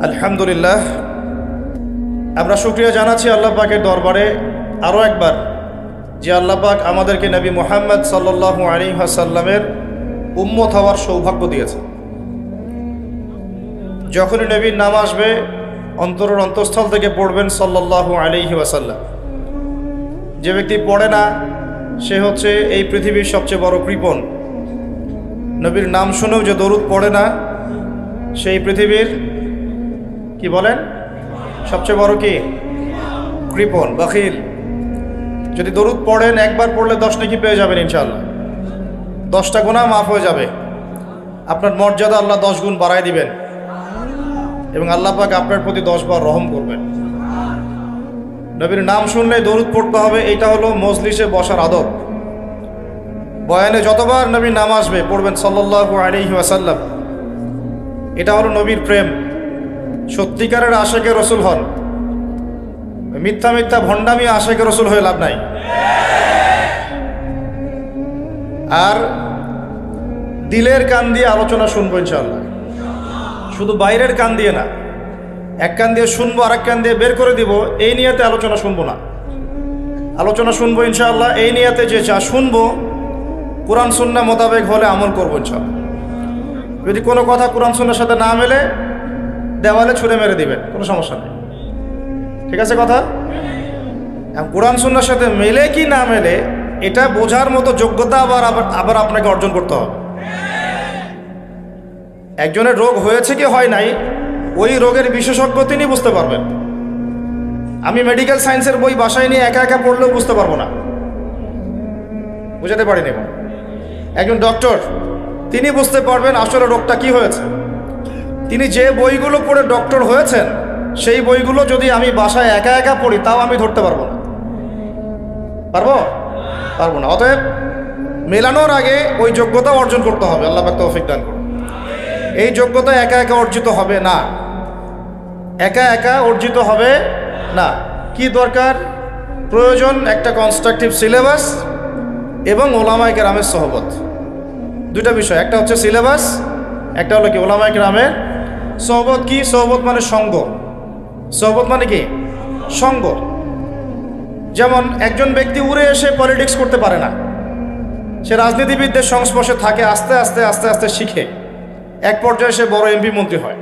আলহামদুলিল্লাহ, আমরা শুকরিয়া জানাচ্ছি আল্লাহ পাকের দরবারে আরও একবার যে আল্লাহ পাক আমাদেরকে নবী মুহাম্মদ সাল্লাল্লাহু আলাইহি ওয়াসাল্লামের উম্মত হওয়ার সৌভাগ্য দিয়েছে। যখনই নবীর নাম আসবে অন্তরের অন্তঃস্থল থেকে পড়বেন সাল্লাল্লাহু আলাইহি ওয়াসাল্লাম। যে ব্যক্তি পড়ে না সে হচ্ছে এই পৃথিবীর সবচেয়ে বড় কৃপণ। নবীর নাম শুনেও যে দরুদ পড়ে না সেই পৃথিবীর কি বলেন সবচেয়ে বড় কি কৃপণ, বাখিল। যদি দরুদ পড়েন একবার পড়লে 10 নেকি পেয়ে যাবেন ইনশাআল্লাহ। 10টা গুনাহ মাফ হয়ে যাবে, আপনার মর্যাদা আল্লাহ 10 গুণ বাড়ায় দিবেন এবং আল্লাহ পাক আপনার প্রতি 10 বার রহম করবেন। নবীর নাম শুনলে দরুদ পড়তে হবে, এটা হলো মজলিসে বসার আদব। বয়ানে যতবার নবীর নাম আসবে পড়বেন সাল্লাল্লাহু আলাইহি ওয়াসাল্লাম। এটা হলো নবীর প্রেম। সত্যিকারের আশেকে রসুল হন, মিথ্যা মিথ্যা ভণ্ডামি আশেকে রসুল হয়ে লাভ নাই। আর দিলের কান দিয়ে আলোচনা শুনবো ইনশাআল্লাহ, শুধু বাইরের কান দিয়ে না। এক কান দিয়ে শুনবো আর এক কান দিয়ে বের করে দিব, এই নিয়তে আলোচনা শুনবো না। আলোচনা শুনবো ইনশাআল্লাহ এই নিয়তে যে যা শুনবো কোরআন সুন্নাহ মোতাবেক হলে আমল করবো ইনশাআল্লাহ। যদি কোনো কথা কোরআন সুন্নাহর সাথে না মেলে দেওয়ালে ছুঁড়ে মেরে দিবেন, কোনো সমস্যা নেই, ঠিক আছে কথা। কোরআন সুন্নাহর সাথে মেলে কি না মেলে এটা বোঝার মতো যোগ্যতা আবার আপনাকে অর্জন করতে হবে। একজনের রোগ হয়েছে কি হয় নাই ওই রোগের বিশেষজ্ঞ তিনি বুঝতে পারবেন। আমি মেডিকেল সায়েন্সের বই বাসায় নিয়ে একা একা পড়লেও বুঝতে পারবো না, বুঝাতে পারিনি। একজন ডক্টর তিনি বুঝতে পারবেন আসলে রোগটা কি হয়েছে। তিনি যে বইগুলো পড়ে ডক্টর হয়েছেন সেই বইগুলো যদি আমি বাসায় একা একা পড়ি তাও আমি ধরতে পারবো না। পারবো না। অতএব মেলানোর আগে ওই যোগ্যতা অর্জন করতে হবে। আল্লাহ পাক তৌফিক দান করুন। এই যোগ্যতা একা একা অর্জিত হবে না, একা একা অর্জিত হবে না। কি দরকার? প্রয়োজন একটা কনস্ট্রাকটিভ সিলেবাস এবং ওলামায়ে কেরামের সহবত। দুইটা বিষয়, একটা হচ্ছে সিলেবাস, একটা হলো কি ওলামায়ে কেরামের সহবত। কি সহবত মানে? সঙ্গ। সহবত মানে কি? সঙ্গ। যেমন একজন ব্যক্তি উড়ে এসে পলিটিক্স করতে পারে না, সে রাজনীতিবিদদের সংস্পর্শে থাকে, আস্তে আস্তে আস্তে আস্তে শিখে এক পর্যায়ে সে বড় এমপি মন্ত্রী হয়।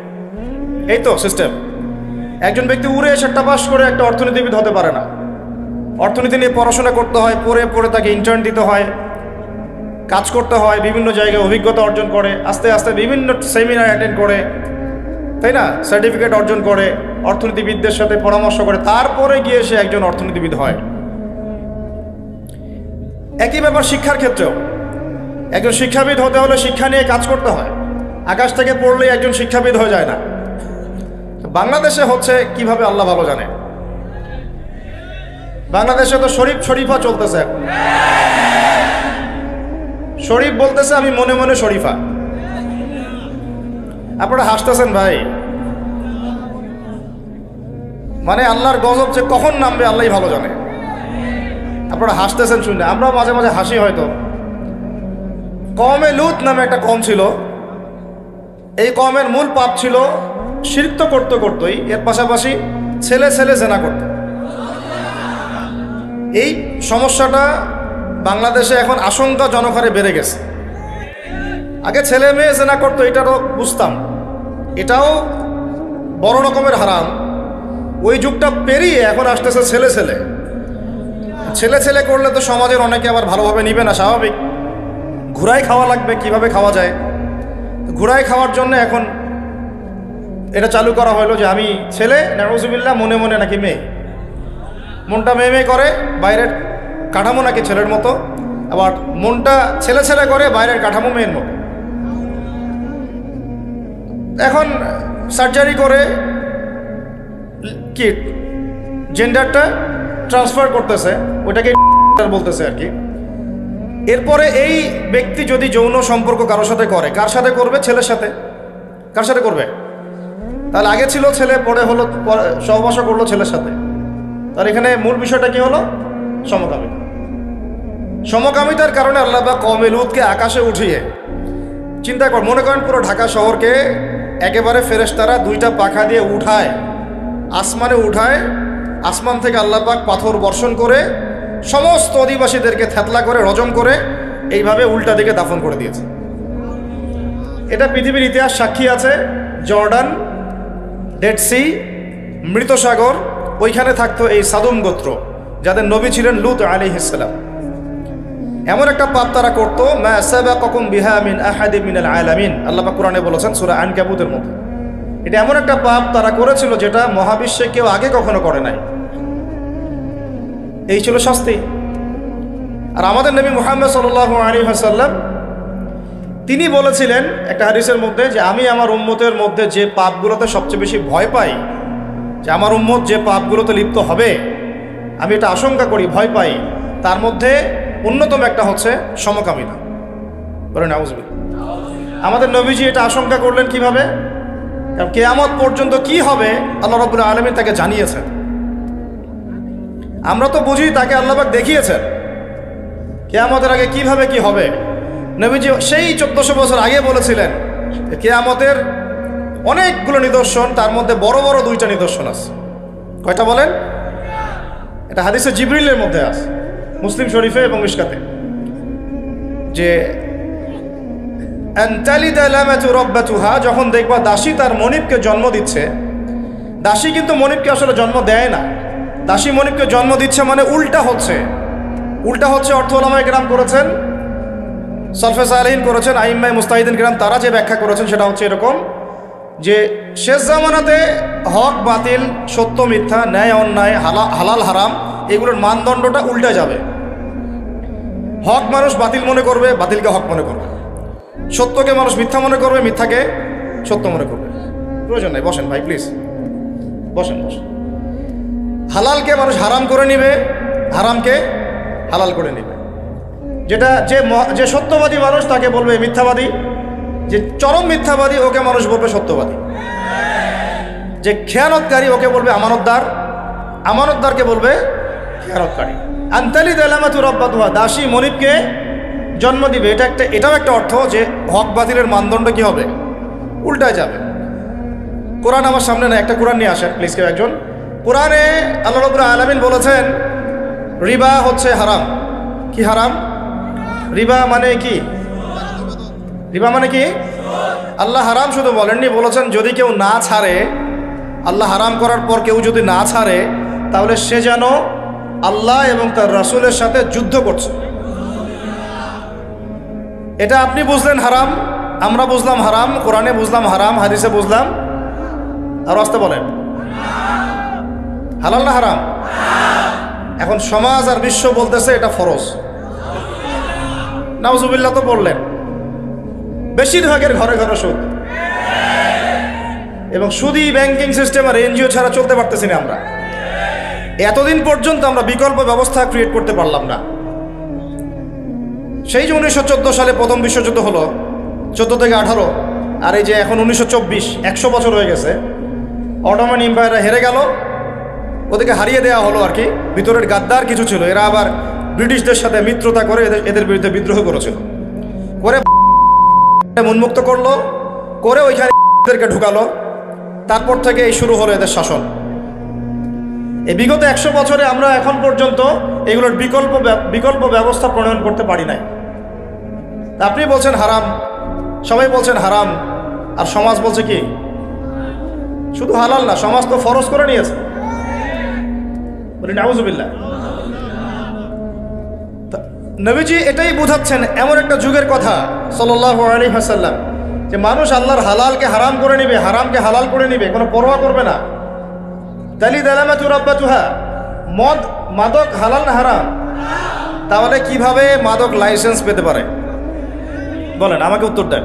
এই তো সিস্টেম। একজন ব্যক্তি উড়ে এসে টাপাস করে একটা অর্থনীতিবিদ হতে পারে না, অর্থনীতি নিয়ে পড়াশোনা করতে হয়, পড়ে পড়ে তাকে ইন্টার্ন দিতে হয়, কাজ করতে হয়, বিভিন্ন জায়গায় অভিজ্ঞতা অর্জন করে, আস্তে আস্তে বিভিন্ন সেমিনার অ্যাটেন্ড করে, তাই না, সার্টিফিকেট অর্জন করে, অর্থনীতিবিদদের সাথে পরামর্শ করে, তারপরে গিয়ে সে একজন অর্থনীতিবিদ হয়। একই ব্যাপার শিক্ষার ক্ষেত্রেও। একজন শিক্ষাবিদ হতে হলে শিক্ষা নিয়ে কাজ করতে হয়। আকাশ থেকে পড়লেই একজন শিক্ষাবিদ হয়ে যায় না। বাংলাদেশে হচ্ছে কিভাবে আল্লাহ ভালো জানে। বাংলাদেশে তো শরীফা চলতেছে। শরীফ বলতেছে আমি মনে মনে শরীফা। আপনারা হাসতেছেন ভাই, মানে আল্লাহর গজব যে কখন নামবে আল্লাহই ভালো জানে। আপনারা হাসতেছেন শুনে, আমরাও মাঝে মাঝে হাসি। হয়তো কওমে লূত নামে একটা কওম ছিল। এই কওমের মূল পাপ ছিল শিরক তো করতেই এর পাশাপাশি ছেলে ছেলে জেনা করত। এই সমস্যাটা বাংলাদেশে এখন আশঙ্কাজনক হারে বেড়ে গেছে। আগে ছেলে মেয়ে জেনা করতো, এটারও বুঝতাম, এটাও বড় রকমের হারাম। ওই যুগটা পেরিয়ে এখন আসতেছে ছেলে ছেলে। ছেলে ছেলে করলে তো সমাজের অনেকে আবার ভালোভাবে নিবে না, স্বাভাবিক। ঘুরাই খাওয়া লাগবে, কিভাবে খাওয়া যায়। ঘুরাই খাওয়ার জন্য এখন এটা চালু করা হলো যে আমি ছেলে, নাউজুবিল্লাহ, মনে মনে নাকি মেয়ে। মনটা মেয়ে মেয়ে করে, বাইরের কাঠামো নাকি ছেলের মতো, আবার মনটা ছেলে ছেলে করে, বাইরের কাঠামো মেয়ের মতো। এখন সার্জারি করে কি জেন্ডারটা ট্রান্সফার করতেছে, ওটাকে বলতেছে আর কি। এরপরে এই ব্যক্তি যদি যৌন সম্পর্ক কারোর সাথে করে, কার সাথে করবে? ছেলের সাথে। কার সাথে করবে? তাহলে আগে ছিল ছেলে, পরে হলো সহবাস করলো ছেলের সাথে। তার এখানে মূল বিষয়টা কি হলো? সমকামিতা। সমকামিতার কারণে আল্লাহ পাক কওমে লূতকে আকাশে উঠিয়ে, চিন্তা কর, মনে করেন পুরো ঢাকা শহরকে একেবারে ফেরেশতারা দুইটা পাখা দিয়ে উঠায়, আসমানে উঠায়, আসমান থেকে আল্লাহ পাক পাথর বর্ষণ করে সমস্ত অধিবাসীদেরকে থেতলা করে রজম করে এইভাবে উল্টা দিকে দাফন করে দিয়েছে। এটা পৃথিবীর ইতিহাস সাক্ষী আছে। জর্ডান, ডেড সি, মৃত সাগর, ওইখানে থাকতো এই সাদুম গোত্র, যাদের নবী ছিলেন লূত আলাইহিস সালাম। এমন একটা পাপ তারা করতো, মা সাবাকাকুম বিহা মিন আহাদিন মিনাল আলামিন, আল্লাহ পাক কোরআনে বলেছেন সূরা আনকাবুতের মধ্যে। এটা এমন একটা পাপ তারা করেছিল যেটা মহাবিশ্বে কেউ আগে কখনো করে নাই। এই ছিল শাস্তি। আর আমাদের নবী মুহাম্মদ সাল্লাল্লাহু আলাইহি ওয়াসাল্লাম তিনি বলেছিলেন একটা হাদিসের মধ্যে যে আমি আমার উম্মতের মধ্যে যে পাপগুলোতে সবচেয়ে বেশি ভয় পাই, যে আমার উম্মত যে পাপগুলোতে লিপ্ত হবে আমি এটা আশঙ্কা করি, ভয় পাই, তার মধ্যে অন্যতম একটা হচ্ছে সমকামিতা। বলেন আউযুবিল্লাহ। আমাদের নবীজি এটা আশঙ্কা করলেন কিভাবে? কারণ কিয়ামত পর্যন্ত কি হবে আল্লাহ রাব্বুল আলামিন তাকে জানিয়েছেন। আমরা তো বুঝি তাকে আল্লাহ পাক দেখিয়েছেন কিয়ামতের আগে কিভাবে কি হবে। নবীজি সেই 1400 বছর আগে বলেছিলেন কিয়ামতের অনেকগুলো নিদর্শন, তার মধ্যে বড় বড় দুইটা নিদর্শন আছে। কয়টা বলেন? এটা হাদিসে জিবরিলের মধ্যে আছে, মুসলিম শরীফে এবং মিশকাতে, যে যখন দেখবা দাসী তার মনিবকে জন্ম দিচ্ছে। দাসী কিন্তু মনিবকে আসলে জন্ম দেয় না, দাসী মনিবকে জন্ম দিচ্ছে মানে উল্টা হচ্ছে। উল্টা হচ্ছে অর্থ উলামায়ে কেরাম করেছেন, সালফে সালেহিন করেছেন, আইম্মায়ে মুস্তাহিদিন কেরাম তারা যে ব্যাখ্যা করেছেন সেটা হচ্ছে এরকম যে শেষ জামানাতে হক বাতিল, সত্য মিথ্যা, ন্যায় অন্যায়, হালাল হারাম এগুলোর মানদণ্ডটা উল্টে যাবে। হক মানুষ বাতিল মনে করবে, বাতিলকে হক মনে করবে। সত্যকে মানুষ মিথ্যা মনে করবে, মিথ্যাকে সত্য মনে করবে। প্রয়োজন নাই, বসেন ভাই প্লিজ, বসেন বসেন। হালালকে মানুষ হারাম করে নিবে, হারামকে হালাল করে নিবে। যেটা যে সত্যবাদী মানুষ তাকে বলবে মিথ্যাবাদী, যে চরম মিথ্যাবাদী ওকে মানুষ বলবে সত্যবাদী, যে খেয়ানতকারী ওকে বলবে আমানতদার, আমানতদারকে বলবে খেয়ানতকারী। আনতালি দালামাতু রাব্বাতুহা, দাসী মনিবকে জন্ম দিবে। এটাও একটা অর্থ যে হক বাতিলের মানদণ্ড কি হবে? উল্টায় যাবে। কোরআন আমার সামনে না, একটা কোরআন নিয়ে আসেন প্লিজ কেউ একজন। কোরআনে আল্লাহ রাব্বুল আলামিন বলেছেন রিবা হচ্ছে হারাম। কি হারাম? রিবা মানে কি? রিবা মানে কি? আল্লাহ হারাম শুধু বলেননি, বলেছেন যদি কেউ না ছাড়ে, আল্লাহ হারাম করার পর কেউ যদি না ছাড়ে তাহলে সে যেন আল্লাহ এবং তার রাসূলের সাথে যুদ্ধ করছে। এটা আপনি বুঝলেন হারাম, আমরা বুঝলাম হারাম, কোরআনে বুঝলাম হারাম, হাদিসে বুঝলাম, আর আসতে বলেন হালাল না হারাম? এখন সমাজ আর বিশ্ব বলতেছে এটা ফরজ। নাউজুবিল্লাহ তো বললেন। বেশিরভাগের ঘরে ঘরে সুদ, এবং সুদী ব্যাংকিং সিস্টেম আর এনজিও ছাড়া চলতে পারতেছি না আমরা। এতদিন পর্যন্ত আমরা বিকল্প ব্যবস্থা ক্রিয়েট করতে পারলাম না। সেই যে 1914 সালে প্রথম বিশ্বযুদ্ধ হলো, 14 থেকে 18, আর এই যে এখন 1924, 100 বছর হয়ে গেছে। অটোমান এম্পায়াররা হেরে গেল, ওদেরকে হারিয়ে দেওয়া হলো আর কি। ভিতরের গাদ্দার কিছু ছিল, এরা আবার ব্রিটিশদের সাথে মিত্রতা করে এদের বিরুদ্ধে বিদ্রোহ করেছিল, করে উন্মুক্ত করলো, করে ওইখানে ঢুকালো। তারপর থেকে এই শুরু হলো এদের শাসন। এই বিগত 100 বছরে আমরা এখন পর্যন্ত এগুলোর বিকল্প ব্যবস্থা প্রণয়ন করতে পারি নাই। আপনি বলছেন হারাম, সবাই বলছেন হারাম, আর সমাজ বলছে কি শুধু হালাল না, সমাজ তো ফরজ করে নিয়েছে। বলি নাউজুবিল্লাহ। নবীজি এটাই বুঝাচ্ছেন, এমন একটা যুগের কথা সাল্লাল্লাহু আলাইহি ওয়াসাল্লাম, যে মানুষ আল্লাহর হালালকে হারাম করে নিবে, হারামকে হালাল করে নিবে, কোনো পরোয়া করবে না। তালি দালামাতু রাব্বাতুহা, মদ মাদক হালাল না হারাম? তাহলে কিভাবে মাদক লাইসেন্স পেতে পারে বলেন, আমাকে উত্তর দেন।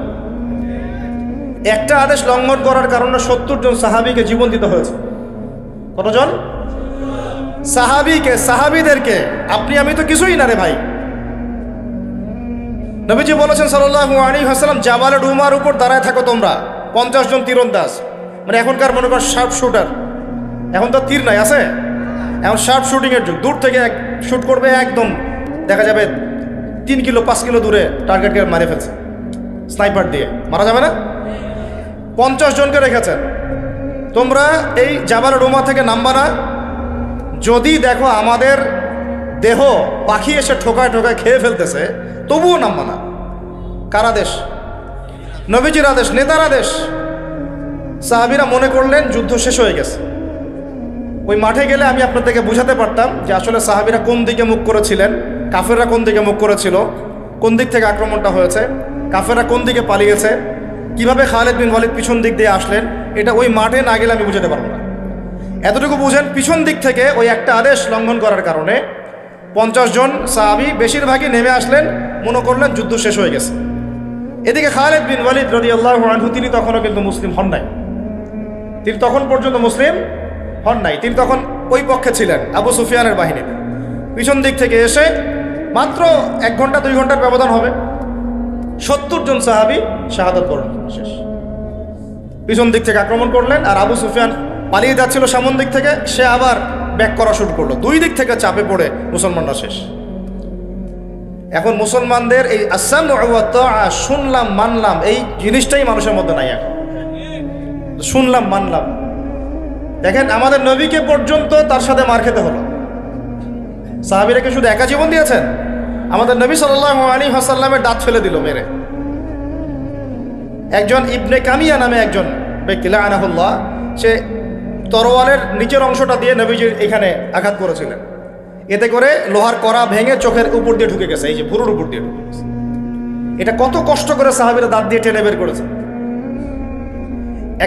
একটা আদেশ লঙ্ঘন করার কারণে 70 জন সাহাবীকে জীবন দিতে হয়েছে। কতজন সাহাবীদেরকে? আপনি আমি তো কিছুই না রে ভাই। নবীজি বলেছেন সাল্লাল্লাহু আলাইহি ওয়াসাল্লাম, জাবালে রুমার উপর দাঁড়ায় থাকো তোমরা 50 জন তীরন্দাজ, মানে এখনকার মনে কর শার্প শুটার। এখন তো তীর নাই, আছে এখন শার্প শুটিংয়ের যুগ। দূর থেকে শুট করবে, একদম দেখা যাবে 3 কিলো 5 কিলো দূরে টার্গেটকে মারে ফেলছে, স্নাইপার দিয়ে মারা যাবে না? 50 জনকে রেখেছেন, তোমরা এই জাবাল রুমা থেকে নামবা না, যদি দেখো আমাদের দেহ পাখি এসে ঠোকায় ঠোকায় খেয়ে ফেলতেছে তবুও নামবা না। কার আদেশ? নবীজির আদেশ, নেতার আদেশ। সাহাবীরা মনে করলেন যুদ্ধ শেষ হয়ে গেছে। ওই মাঠে গেলে আমি আপনাদেরকে বুঝাতে পারতাম যে আসলে সাহাবীরা কোন দিকে মুখ করেছিলেন, কাফেররা কোন দিকে মুখ করেছিল, কোন দিক থেকে আক্রমণটা হয়েছে, কাফেররা কোন দিকে পালিয়েছে, কিভাবে খালিদ বিন ওয়ালিদ পিছন দিক দিয়ে আসলেন। এটা ওই মাঠে না গেলে আমি বুঝাতে পারবো না। এতটুকু বুঝেন, পিছন দিক থেকে ওই একটা আদেশ লঙ্ঘন করার কারণে 50 জন সাহাবী বেশিরভাগই নেমে আসলেন, মনে করলেন যুদ্ধ শেষ হয়ে গেছে। এদিকে খালিদ বিন ওয়ালিদ রাদিয়াল্লাহু আনহু তিনি তখনও কিন্তু মুসলিম হন নাই, তিনি তখন পর্যন্ত মুসলিম হন নাই, তিনি তখন ওই পক্ষে ছিলেন আবু সুফিয়ানের বাহিনীতে। পিছন দিক থেকে এসে মাত্র 1 ঘন্টা 2 ঘন্টার ব্যবধান হবে, 70 জন সাহাবী শাহাদাত বরণ করলেন। শেষ। পিছন দিক থেকে আক্রমণ করলেন, আর আবু সুফিয়ান পালিয়ে যাচ্ছিল সামন দিক থেকে, সে আবার ব্যাক করা শুরু করলো। 2 দিক থেকে চাপে পড়ে মুসলমানরা শেষ। এখন মুসলমানদের এই আসসামু ওয়া তাআ, শুনলাম মানলাম, এই জিনিসটাই মানুষের মধ্যে নাই এখন। শুনলাম মানলাম, দেখেন আমাদের নবীকে পর্যন্ত তার সাথে মার খেতে হলো। সাহাবীরা কি শুধু একা জীবন দিয়েছেন? আমাদের নবী সাল্লাল্লাহু আলাইহি ওয়াসাল্লামের দাঁত ফেলে দিল মেরে। একজন ইবনে কামিয়া নামে একজন ব্যক্তি লাআনাহুল্লাহ, সে তরোয়ালের নিচের অংশটা দিয়ে নবীজির এখানে আঘাত করেছিলেন। এতে করে লোহার কড়া ভেঙে চোখের উপর দিয়ে ঢুকে গেছে, এই যে ভুরুর উপর দিয়ে ঢুকে গেছে। এটা কত কষ্ট করে সাহাবীরা দাঁত দিয়ে টেনে বের করেছেন।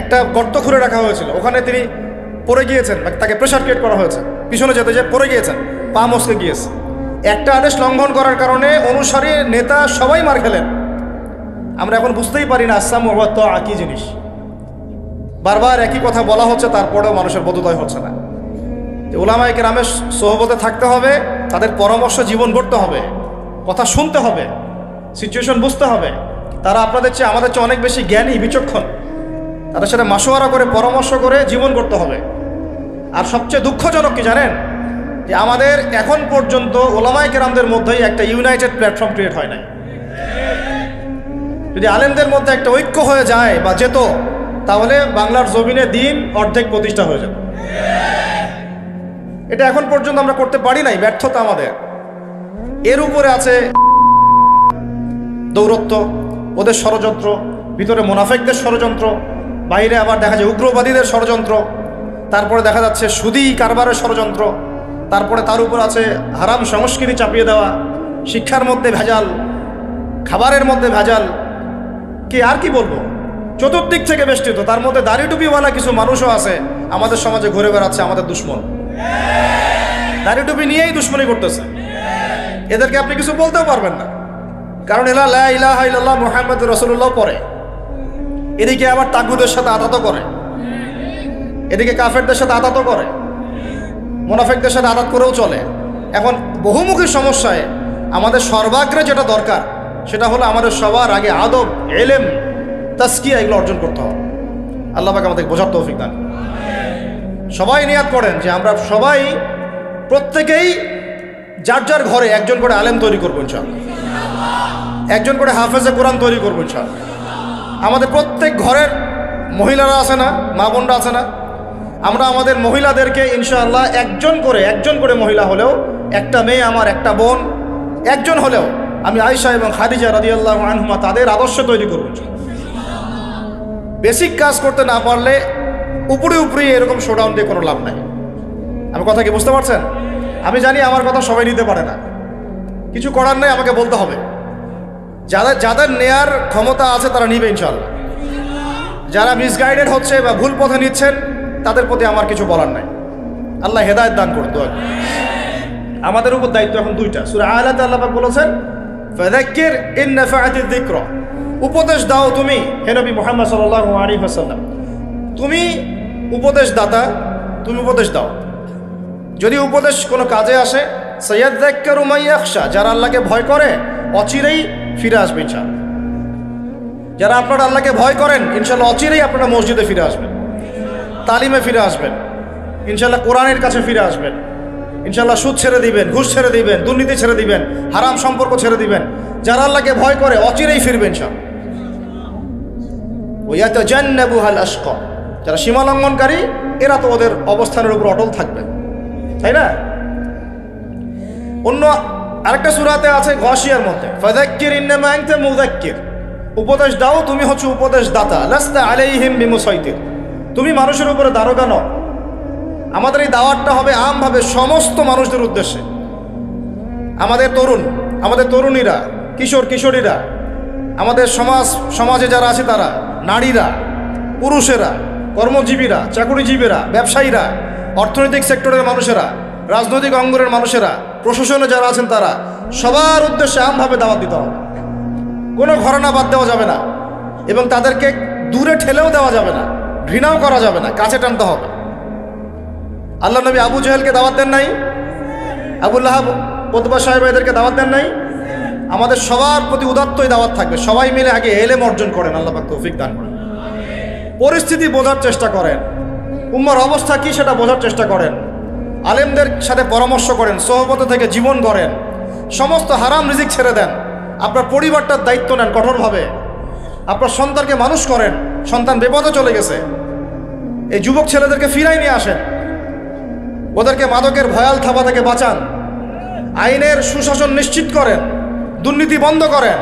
একটা গর্ত খুঁড়ে রাখা হয়েছিল, ওখানে তিনি পড়ে গিয়েছেন, তাকে প্রেশার ক্রিয়েট করা হয়েছে, পিছনে যেতে যে পড়ে গিয়েছেন, পা মচকে গিয়েছে। একটা আদেশ লঙ্ঘন করার কারণে অনুসারী নেতা সবাই মার খেলেন। আমরা এখন বুঝতেই পারি না আসসামু ওয়া তাআ কি জিনিস। বারবার একই কথা বলা হচ্ছে, তারপরেও মানুষের বোধোদয় হচ্ছে না। যে উলামায়ে কেরামের সোহবতে থাকতে হবে, তাদের পরামর্শ জীবন গড়তে হবে, কথা শুনতে হবে, সিচুয়েশন বুঝতে হবে। তারা আপনাদের চেয়ে আমাদের চেয়ে অনেক বেশি জ্ঞানী বিচক্ষণ, তাদের সাথে মাশওয়ারা করে পরামর্শ করে জীবন করতে হবে। আর সবচেয়ে দুঃখজনক কি জানেন, যে আমাদের এখন পর্যন্ত উলামায়ে কেরামদের মধ্যেই একটা ইউনাইটেড প্ল্যাটফর্ম ক্রিয়েট হয় নাই। যদি আলেমদের মধ্যে একটা ঐক্য হয়ে যায় বা যেত, তাহলে বাংলার জমিনে দিন অর্ধেক প্রতিষ্ঠা হয়ে যেত। এটা এখন পর্যন্ত আমরা করতে পারি নাই, ব্যর্থতা আমাদের। এর উপরে আছে দৌরত্ব, ওদের ষড়যন্ত্র, ভিতরে মুনাফিকদের ষড়যন্ত্র, বাইরে আবার দেখা যায় উগ্রবাদীদের ষড়যন্ত্র, তারপরে দেখা যাচ্ছে সুদী কারবারের ষড়যন্ত্র, তারপরে তার উপর আছে হারাম সংস্কৃতি চাপিয়ে দেওয়া, শিক্ষার মধ্যে ভেজাল, খাবারের মধ্যে ভেজাল, কি আর কি বলবো, চতুর্দিক থেকে বেষ্টিত। তার মধ্যে দাড়ি টুপিওয়ালা কিছু মানুষও আছে আমাদের সমাজে ঘুরে বেড়াচ্ছে, আমাদের দুশ্মন, দাড়ি টুপি নিয়েই দুশ্মনী করতেছে। এদেরকে আপনি কিছু বলতেও পারবেন না, কারণ এরা লা ইলাহা ইল্লাল্লাহ মুহাম্মাদুর রাসূলুল্লাহ পড়ে। এদিকে আবার তাগুদের সাথে আতাতও করে, এদিকে কাফেরদের সাথে আতাতও করে, মুনাফিকদের সাথে আতাত করেও চলে। এখন বহুমুখী সমস্যায় আমাদের সর্বাগ্রে যেটা দরকার, সেটা হলো আমাদের সবার আগে আদব, ইলম, তাসকিয়া এগুলো অর্জন করতে হবে। আল্লাহ পাক আমাদের বোঝার তৌফিক দান। সবাই নিয়াত করেন যে আমরা সবাই প্রত্যেকেই যার যার ঘরে একজন করে আলেম তৈরি করবো ইনশাআল্লাহ, একজন করে হাফেজে কোরআন তৈরি করবো ইনশাআল্লাহ। আমাদের প্রত্যেক ঘরের মহিলারা আছে না, মা বোনরা আছে না, আমরা আমাদের মহিলাদেরকে ইনশাআল্লাহ একজন করে মহিলা হলেও, একটা মেয়ে আমার, একটা বোন, একজন হলেও আমি আয়েশা এবং খাদিজা রাদিয়াল্লাহু আনহুমা তাদের আদর্শ তৈরি করব। বেসিক কাজ করতে না পারলে উপরে এরকম শোডাউন দিয়ে কোনো লাভ নাই। আমি কথা কি বুঝতে পারছেন? আমি জানি আমার কথা সবাই নিতে পারে না, কিছু করার নেই, আমাকে বলতে হবে। যাদের নেয়ার ক্ষমতা আছে তারা নিবে ইনশাআল্লাহ। যারা মিসগাইডেড হচ্ছে বা ভুল পথে নিচ্ছেন, তাদের প্রতি আমার কিছু বলার নাই। আল্লাহ হেদায়েত দান করুন। আমাদের উপর দায়িত্ব এখন 2টা। সূরা আলাতে আল্লাহ পাক বলেছেন, ফাযাক্কির ইন নাফাআতিয যিকরা, উপদেশ দাও তুমি হে নবী মুহাম্মদ সাল্লাল্লাহু আলাইহি ওয়াসাল্লাম, তুমি উপদেশদাতা, তুমি উপদেশ দাও। যদি উপদেশ কোনো কাজে আসে, সায়াযাক্কারু মান ইয়াখশা, যারা আল্লাহকে ভয় করে অচিরেই ফিরে আসবে ইনশাআল্লাহ। যারা আপনারা আল্লাহকে ভয় করেন ইনশাআল্লাহ অচিরেই আপনারা মসজিদে ফিরে আসবেন, তালিমে ফিরে আসবেন, ইনশাআল্লাহ কোরআনের কাছে ফিরে আসবেন, ইনশাআল্লাহ সুদ ছেড়ে দিবেন, ঘুষ ছেড়ে দিবেন, দুর্নীতি ছেড়ে দিবেন, হারাম সম্পর্ক ছেড়ে দিবেন। যারা আল্লাহকে ভয় করে অচিরেই ফিরবেন ইনশাআল্লাহ। ওয়ায়াতাজান্নাবুহাল আশকা, যারা সীমা লঙ্ঘনকারী এরা তো ওদের অবস্থানের উপর অটল থাকবে, তাই না? অন্য আরেকটা সূরাতে আছে গাশিয়ার মধ্যে, ফাযাক্কির ইন্নামা আনতা মুযাক্কির, উপদেশ দাও, তুমি হচ্ছে উপদেশ দাতা, লাস্তা আলাইহিম বিমুসাইতির, তুমি মানুষের উপরে দারোগা নও। আমাদের এই দাওয়াতটা হবে আমভাবে সমস্ত মানুষদের উদ্দেশ্যে। আমাদের তরুণীরা, কিশোরীরা, আমাদের সমাজে যারা আছে তারা, নারীরা, পুরুষেরা, কর্মজীবীরা, চাকুরিজীবীরা, ব্যবসায়ীরা, অর্থনৈতিক সেক্টরের মানুষেরা, রাজনৈতিক অঙ্গনের মানুষেরা, প্রশাসনে যারা আছেন তারা, সবার উদ্দেশ্যে আমভাবে দাওয়াত দিতে হবে। কোনো ঘরানা বাদ দেওয়া যাবে না এবং তাদেরকে দূরে ঠেলেও দেওয়া যাবে না, ঘৃণাও করা যাবে না, কাছে টানতে হবে। আল্লাহ নবী আবু জেহেলকে দাওয়াত দেন নাই? আবুল লাহাব, উতবা সাহেব এদেরকে দাওয়াত দেন নাই? আমাদের সবার প্রতি উদাত্তই দাওয়াত থাকবে। সবাই মিলে আগে এলেম অর্জন করেন, আল্লাহ পাক তৌফিক দান করেন। পরিস্থিতি বোঝার চেষ্টা করেন, উম্মার অবস্থা কি সেটা বোঝার চেষ্টা করেন, আলেমদের সাথে পরামর্শ করেন, সোহবত থেকে জীবন গড়েন, সমস্ত হারাম রিজিক ছেড়ে দেন, আপনার পরিবারটার দায়িত্ব নেন কঠোরভাবে, আপনার সন্তানকে মানুষ করেন। সন্তান বিপদে চলে গেছে, এই যুবক ছেলেদেরকে ফিরাই নিয়ে আসেন, ওদেরকে মাদকের ভয়াল থাবা থেকে বাঁচান, আইনের সুশাসন নিশ্চিত করেন, দুর্নীতি বন্ধ করেন,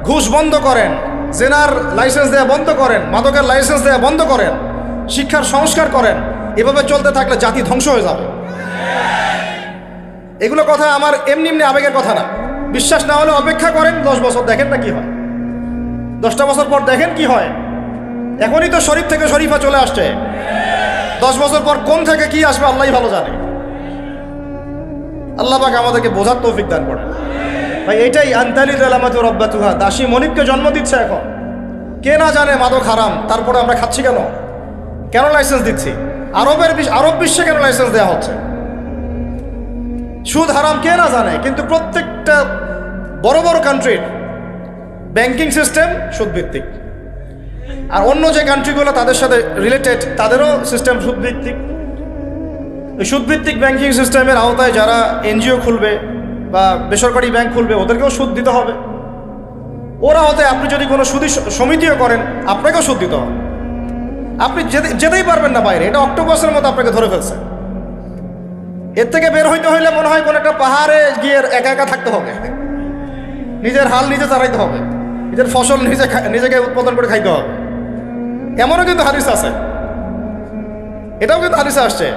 ঘুষ বন্ধ করেন, জেনার লাইসেন্স দেওয়া বন্ধ করেন, মাদকের লাইসেন্স দেওয়া বন্ধ করেন, শিক্ষার সংস্কার করেন। এভাবে চলতে থাকলে জাতি ধ্বংস হয়ে যাবে। এগুলো কথা আমার এমনি আবেগের কথা না। বিশ্বাস না হলে অপেক্ষা করেন, 10 বছর দেখেন না কি হয়, 10টা বছর পর দেখেন কি হয়। এখনই তো শরীফ থেকে শরীফা চলে আসছে, 10 বছর পর কোন থেকে কি আসবে আল্লাহই ভালো জানে। আল্লাহ পাক আমাদেরকে বোঝার তৌফিক দান করেন। ভাই এটাই আনতালিদ আলামাতু রাব্বাতুহা, দাসী মনিবকে জন্ম দিচ্ছে এখন। কে না জানে মাদক হারাম, তারপরে আমরা খাচ্ছি কেন? কেন লাইসেন্স দিচ্ছি? আরব বিশ্বে কেন লাইসেন্স দেওয়া হচ্ছে? সুদ হারাম কে না জানে, কিন্তু প্রত্যেকটা বড় বড় কান্ট্রির ব্যাংকিং সিস্টেম সুদভিত্তিক, আর অন্য যে কান্ট্রিগুলো তাদের সাথে রিলেটেড তাদেরও সিস্টেম সুদভিত্তিক। এই সুদভিত্তিক ব্যাংকিং সিস্টেমের আওতায় যারা এনজিও খুলবে বা বেসরকারি ব্যাংক খুলবে ওদেরকেও সুদ দিতে হবে। ওরা হতে আপনি যদি কোনো সুদী সমিতিও করেন আপনাকেও সুদ দিতে হবে। আপনি যেতেই পারবেন না বাইরে, এটা অক্টোপাসের মতো আপনাকে ধরে ফেলছে। এর থেকে বের হইতে হইলে মনে হয় কোনো একটা পাহাড়ে গিয়ে একা একা থাকতে হবে, নিজের হাল নিজে চালাইতে হবে, নিজের ফসল নিজেকে উৎপাদন করে খাইতে হবে। এমনও কিন্তু হাদিস আছে, এটাও কিন্তু হাদিসে আসছে।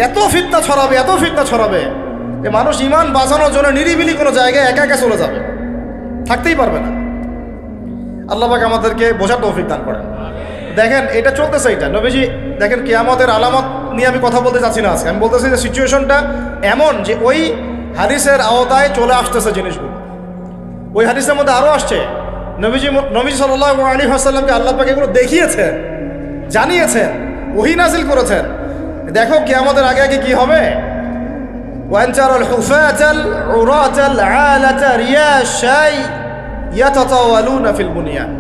এত ফিতনা ছড়াবে যে মানুষ ইমান বাঁচানোর জন্য নিরিবিলি কোনো জায়গায় একা একা চলে যাবে, থাকতেই পারবে না। আল্লাহ পাক আমাদেরকে বোঝার তৌফিক দান করেন। দেখেন এটা চলতেছে, এটা নবীজি দেখেন কিয়ামতের আলামত নিয়ে আমি কথা বলতে চাচ্ছি না আজকে। আমি বলতেছি যে সিচুয়েশনটা এমন যে ওই হাদিসের আওতায় চলে আসতেছে জিনিসগুলো। ওই হাদিসের মধ্যে আরও আসছে, নবীজি সাল্লাল্লাহু আলাইহি ওয়াসাল্লামকে আল্লাহ পাক এগুলো দেখিয়েছেন, জানিয়েছেন, ওহী নাজিল করেছেন। দেখো কিয়ামতের আগে আগে কি হবে। ওয়ানতারাল হুফাতাল উরাতাল আলাতা রিয়াশাই ইয়াতাতাওয়ালুনা ফিল বুনিয়ান।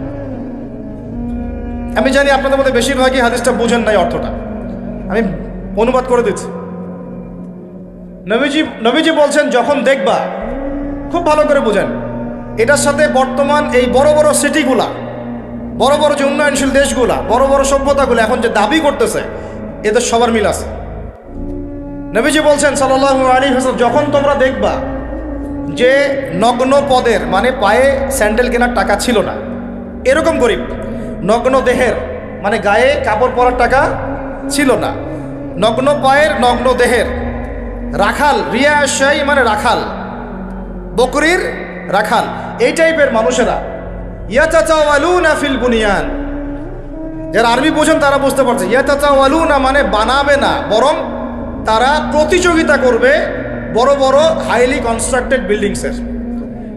আমি জানি আপনাদের মধ্যে বেশিরভাগই হাদিসটা বুঝেন নাই অর্থটা, আমি অনুবাদ করে দিচ্ছি। নবীজি বলছেন যখন দেখবা, খুব ভালো করে বুঝেন, এটার সাথে বর্তমান এই বড় বড় সিটিগুলা, বড় বড় যে উন্নয়নশীল দেশগুলা, বড় বড় সভ্যতাগুলো এখন যে দাবি করতেছে এদের সবার মিল আছে। নবীজি বলছেন সাল্লাল্লাহু আলাইহি ওয়াসাল্লাম, যখন তোমরা দেখবা যে নগ্ন পদের মানে পায়ে স্যান্ডেল কেনার টাকা ছিল না, এরকম গরিব, নগ্ন দেহের মানে গায়ে কাপড় পরার টাকা ছিল না, নগ্ন পায়ের নগ্ন দেহের, রাখাল, রিয়াশাই মানে রাখাল, বকরির রাখাল, এই টাইপের মানুষেরা, ইয়াতাতাওয়ালুনা ফিল বুনিয়ান। যারা আরবি বোঝেন তারা বুঝতে পারছে, ইয়াতাতাওয়ালুনা মানে বানাবে না, বরং তারা প্রতিযোগিতা করবে বড় বড় হাইলি কনস্ট্রাক্টেড বিল্ডিংসের,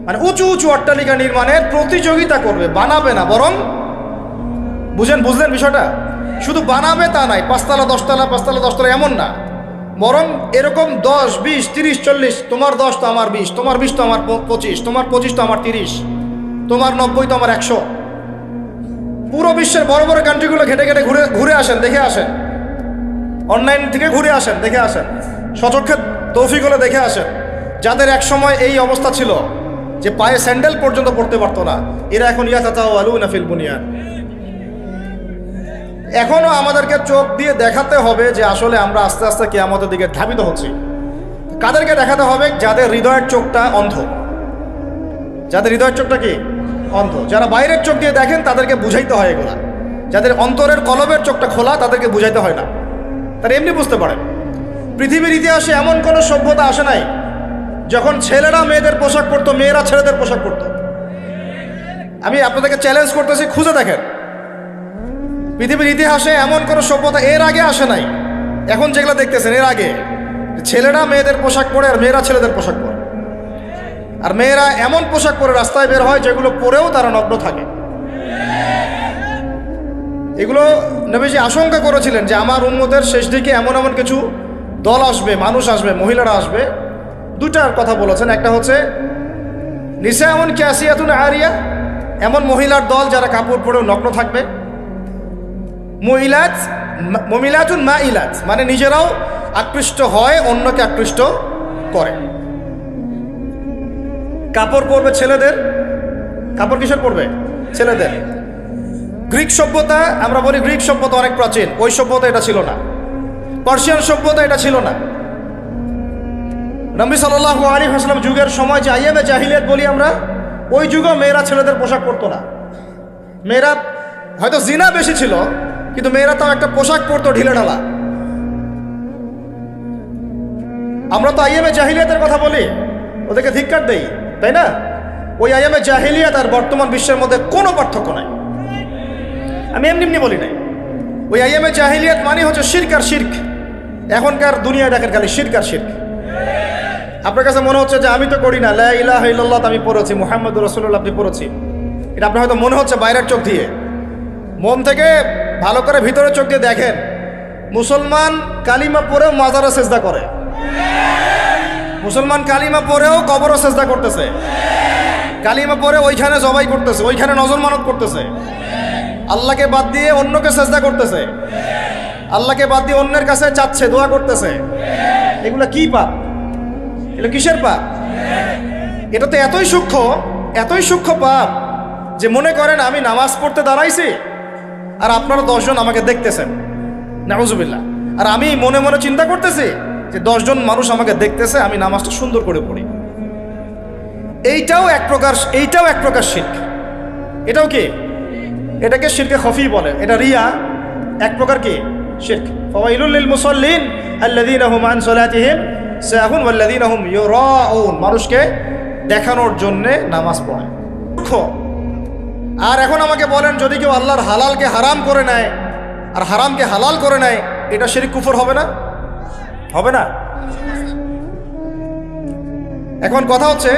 মানে উঁচু উঁচু অট্টালিকা নির্মাণের প্রতিযোগিতা করবে, বানাবে না। বরং বুঝলেন বিষয়টা? শুধু বানাবে তা নাই, 5 তলা 10 তলা 5 তলা 10 তলা এমন না, বরং এরকম 10 20 30 40, তোমার 10 তো আমার 20, তোমার 20 তো আমার 25, তোমার 25 তো আমার 30, তোমার 90 তো আমার 100। পুরো বিশ্বের বড় বড় কান্ট্রিগুলো ঘেটে ঘেটে ঘুরে আসেন, দেখে আসেন, অনলাইন থেকে ঘুরে আসেন, দেখে আসেন, সচক্ষে তৌফিক হলে দেখে আসেন। যাদের এক সময় এই অবস্থা ছিল যে পায়ে স্যান্ডেল পর্যন্ত পড়তে পারতো না, এরা এখন ইয়াতাতাওয়ালুনা ফিল বুনিয়ান, এখনও আমাদেরকে চোখ দিয়ে দেখাতে হবে যে আসলে আমরা আস্তে আস্তে কিয়ামতের দিকে ধাবিত হচ্ছি। কাদেরকে দেখাতে হবে? যাদের হৃদয়ের চোখটা অন্ধ। যাদের হৃদয়ের চোখটা কি অন্ধ, যারা বাইরের চোখ দিয়ে দেখেন তাদেরকে বুঝাইতে হয় এগুলা। যাদের অন্তরের কলবের চোখটা খোলা তাদেরকে বুঝাইতে হয় না, তারা এমনি বুঝতে পারে। পৃথিবীর ইতিহাসে এমন কোনো সভ্যতা আসে নাই যখন ছেলেরা মেয়েদের পোশাক পরতো, মেয়েরা ছেলেদের পোশাক পরতো। আমি আপনাদেরকে চ্যালেঞ্জ করতেছি, খুঁজে দেখেন পৃথিবীর ইতিহাসে এমন কোনো সভ্যতা এর আগে আসে নাই। এখন যেগুলো দেখতেছেন এর আগে ছেলেরা মেয়েদের পোশাক পরে আর মেয়েরা ছেলেদের পোশাক পরে, আর মেয়েরা এমন পোশাক পরে রাস্তায় বের হয় যেগুলো পরেও তারা নগ্ন থাকে। এগুলো নবীজি আশঙ্কা করেছিলেন যে আমার উম্মতের শেষ দিকে এমন এমন কিছু দল আসবে, মানুষ আসবে, মহিলারা আসবে। দুটার কথা বলেছেন, একটা হচ্ছে নিসাউন কাসিয়াতুন আরিয়া, এমন মহিলার দল যারা কাপড় পরেও নগ্ন থাকবে। মুমিলাতুন মাইলাত, মানে নিজেরাও আকৃষ্ট হয়, অন্যকে আকৃষ্ট করে। কাপড় পরবে ছেলেদের, কাপড় কিসের পরবে? ছেলেদের। গ্রিক সভ্যতা, আমরা বলি গ্রিক সভ্যতা অনেক প্রাচীন, ওই সভ্যতা এটা ছিল না। পার্সিয়ান সভ্যতা এটা ছিল না। নবী সাল্লাল্লাহু আলাইহি ওয়াসাল্লাম যুগের সময় যে আইয়ামে জাহিলিয়াত বলি আমরা, ওই যুগেও মেয়েরা ছেলেদের পোশাক পরতো না। মেয়েরা হয়তো জিনা বেশি ছিল, কিন্তু মেয়েরা তাও একটা পোশাক পরতো ঢিলে ঢালা। আমরা তো আইয়ামে জাহিলিয়াতের কথা বলি, ওদেরকে ধিক্কার দেই, তাই না? ওই আইয়ামে জাহিলিয়াত আর বর্তমান বিশ্বের মধ্যে কোনো পার্থক্য নাই। আমি এমনি এমনি বলি নাই। ওই আইয়ামে জাহিলিয়াত মানে হচ্ছে শিরক আর শিরক। এখনকার দুনিয়া দেখেন খালি শিরক আর শিরক। আপনার কাছে মনে হচ্ছে যে আমি তো করি না, লা ইলাহা ইল্লাল্লাহ আমি পড়েছি, মুহাম্মদুর রাসূলুল্লাহ আপনি পড়েছি, এটা আপনার হয়তো মনে হচ্ছে বাইরের চোখ দিয়ে। মন থেকে ভালো করে ভিতরের চোখ দিয়ে দেখেন, মুসলমান কালিমা পড়েও মাজারে সেজদা করে, মুসলমান কালিমা পড়েও কবরে সেজদা করতেছে, কালিমা পড়ে ওইখানে জবাই করতেছে, ওইখানে নজর মানত করতেছে, আল্লাহকে বাদ দিয়ে অন্যকে সেজদা করতেছে, আল্লাহকে বাদ দিয়ে অন্যের কাছে চাচ্ছে, দোয়া করতেছে। এগুলো কি পাপ? এগুলো কিসের পাপ? এটা তো এতই সূক্ষ্ম পাপ যে মনে করেন আমি নামাজ পড়তে দাঁড়াইছি আর আপনারা 10 জন আমাকে দেখতেছেন, নাউজুবিল্লাহ, আর আমি মনে মনে চিন্তা করতেছি যে 10 জন মানুষ আমাকে দেখতেছে, আমি নামাজটা সুন্দর করে পড়ি। এইটাও এক প্রকার শিরক। এটাও কি? এটাকে শিরকে খফি বলে। এটা রিয়া এক প্রকার কি শিরক। ফাওয়াইলুল লিল মুসাল্লিন আল্লাযীনা হুম আন সালাতিহিম সাহুন ওয়াল্লাযীনা হুম ইউরাউন, মানুষকে দেখানোর জন্য নামাজ পড়ে। আর এখন আমাকে বলেন, যদি কেউ আল্লাহর হালালকে হারাম করে নেয় আর হারামকে হালাল করে নেয়, এটা শিরক কুফর হবে না? হবে না? এখন কথা হচ্ছে,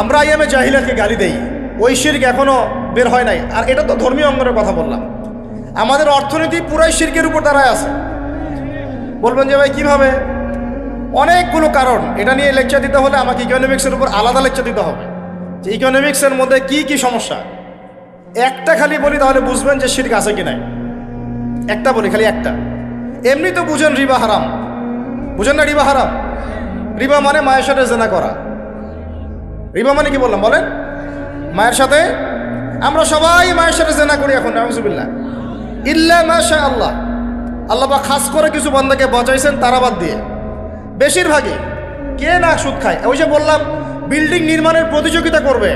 আমরা আইয়ামে জাহিলিয়াতকে গালি দেই, ওই শিরক এখনো বের হয় নাই। আর এটা তো ধর্মীয় অঙ্গনের কথা বললাম। আমাদের অর্থনীতি পুরাই শিরকের উপর দাঁড়ায় আছে। বলবেন যে ভাই কিভাবে? অনেকগুলো কারণ। এটা নিয়ে লেকচার দিতে হলে আমাকে ইকোনমিক্সের উপর আলাদা লেকচার দিতে হবে, যে ইকোনমিক্সের মধ্যে কি কি সমস্যা। একটা খালি বলি তাহলে বুঝবেন যে শিরক আছে কি নাই। একটা বলি, খালি একটা। এমনি তো বুঝেন রিবা হারাম, বুঝেন না রিবা হারাম? রিবা মানে মায়ের সাথে জেনা করা। রিবা মানে কি বললাম বলেন? মায়ের সাথে, আমরা সবাই মায়ের সাথে জেনা করি এখন, নাউজুবিল্লাহ, ইল্লা মাশা আল্লাহ। আল্লাহ পাক খাস করে কিছু বান্দাকে বাঁচাইছেন, তারা বাদ দিয়ে বেশিরভাগই কে না সুদ খায়। ওই যে বললাম, বিল্ডিং নির্মাণের প্রতিযোগিতা করবে।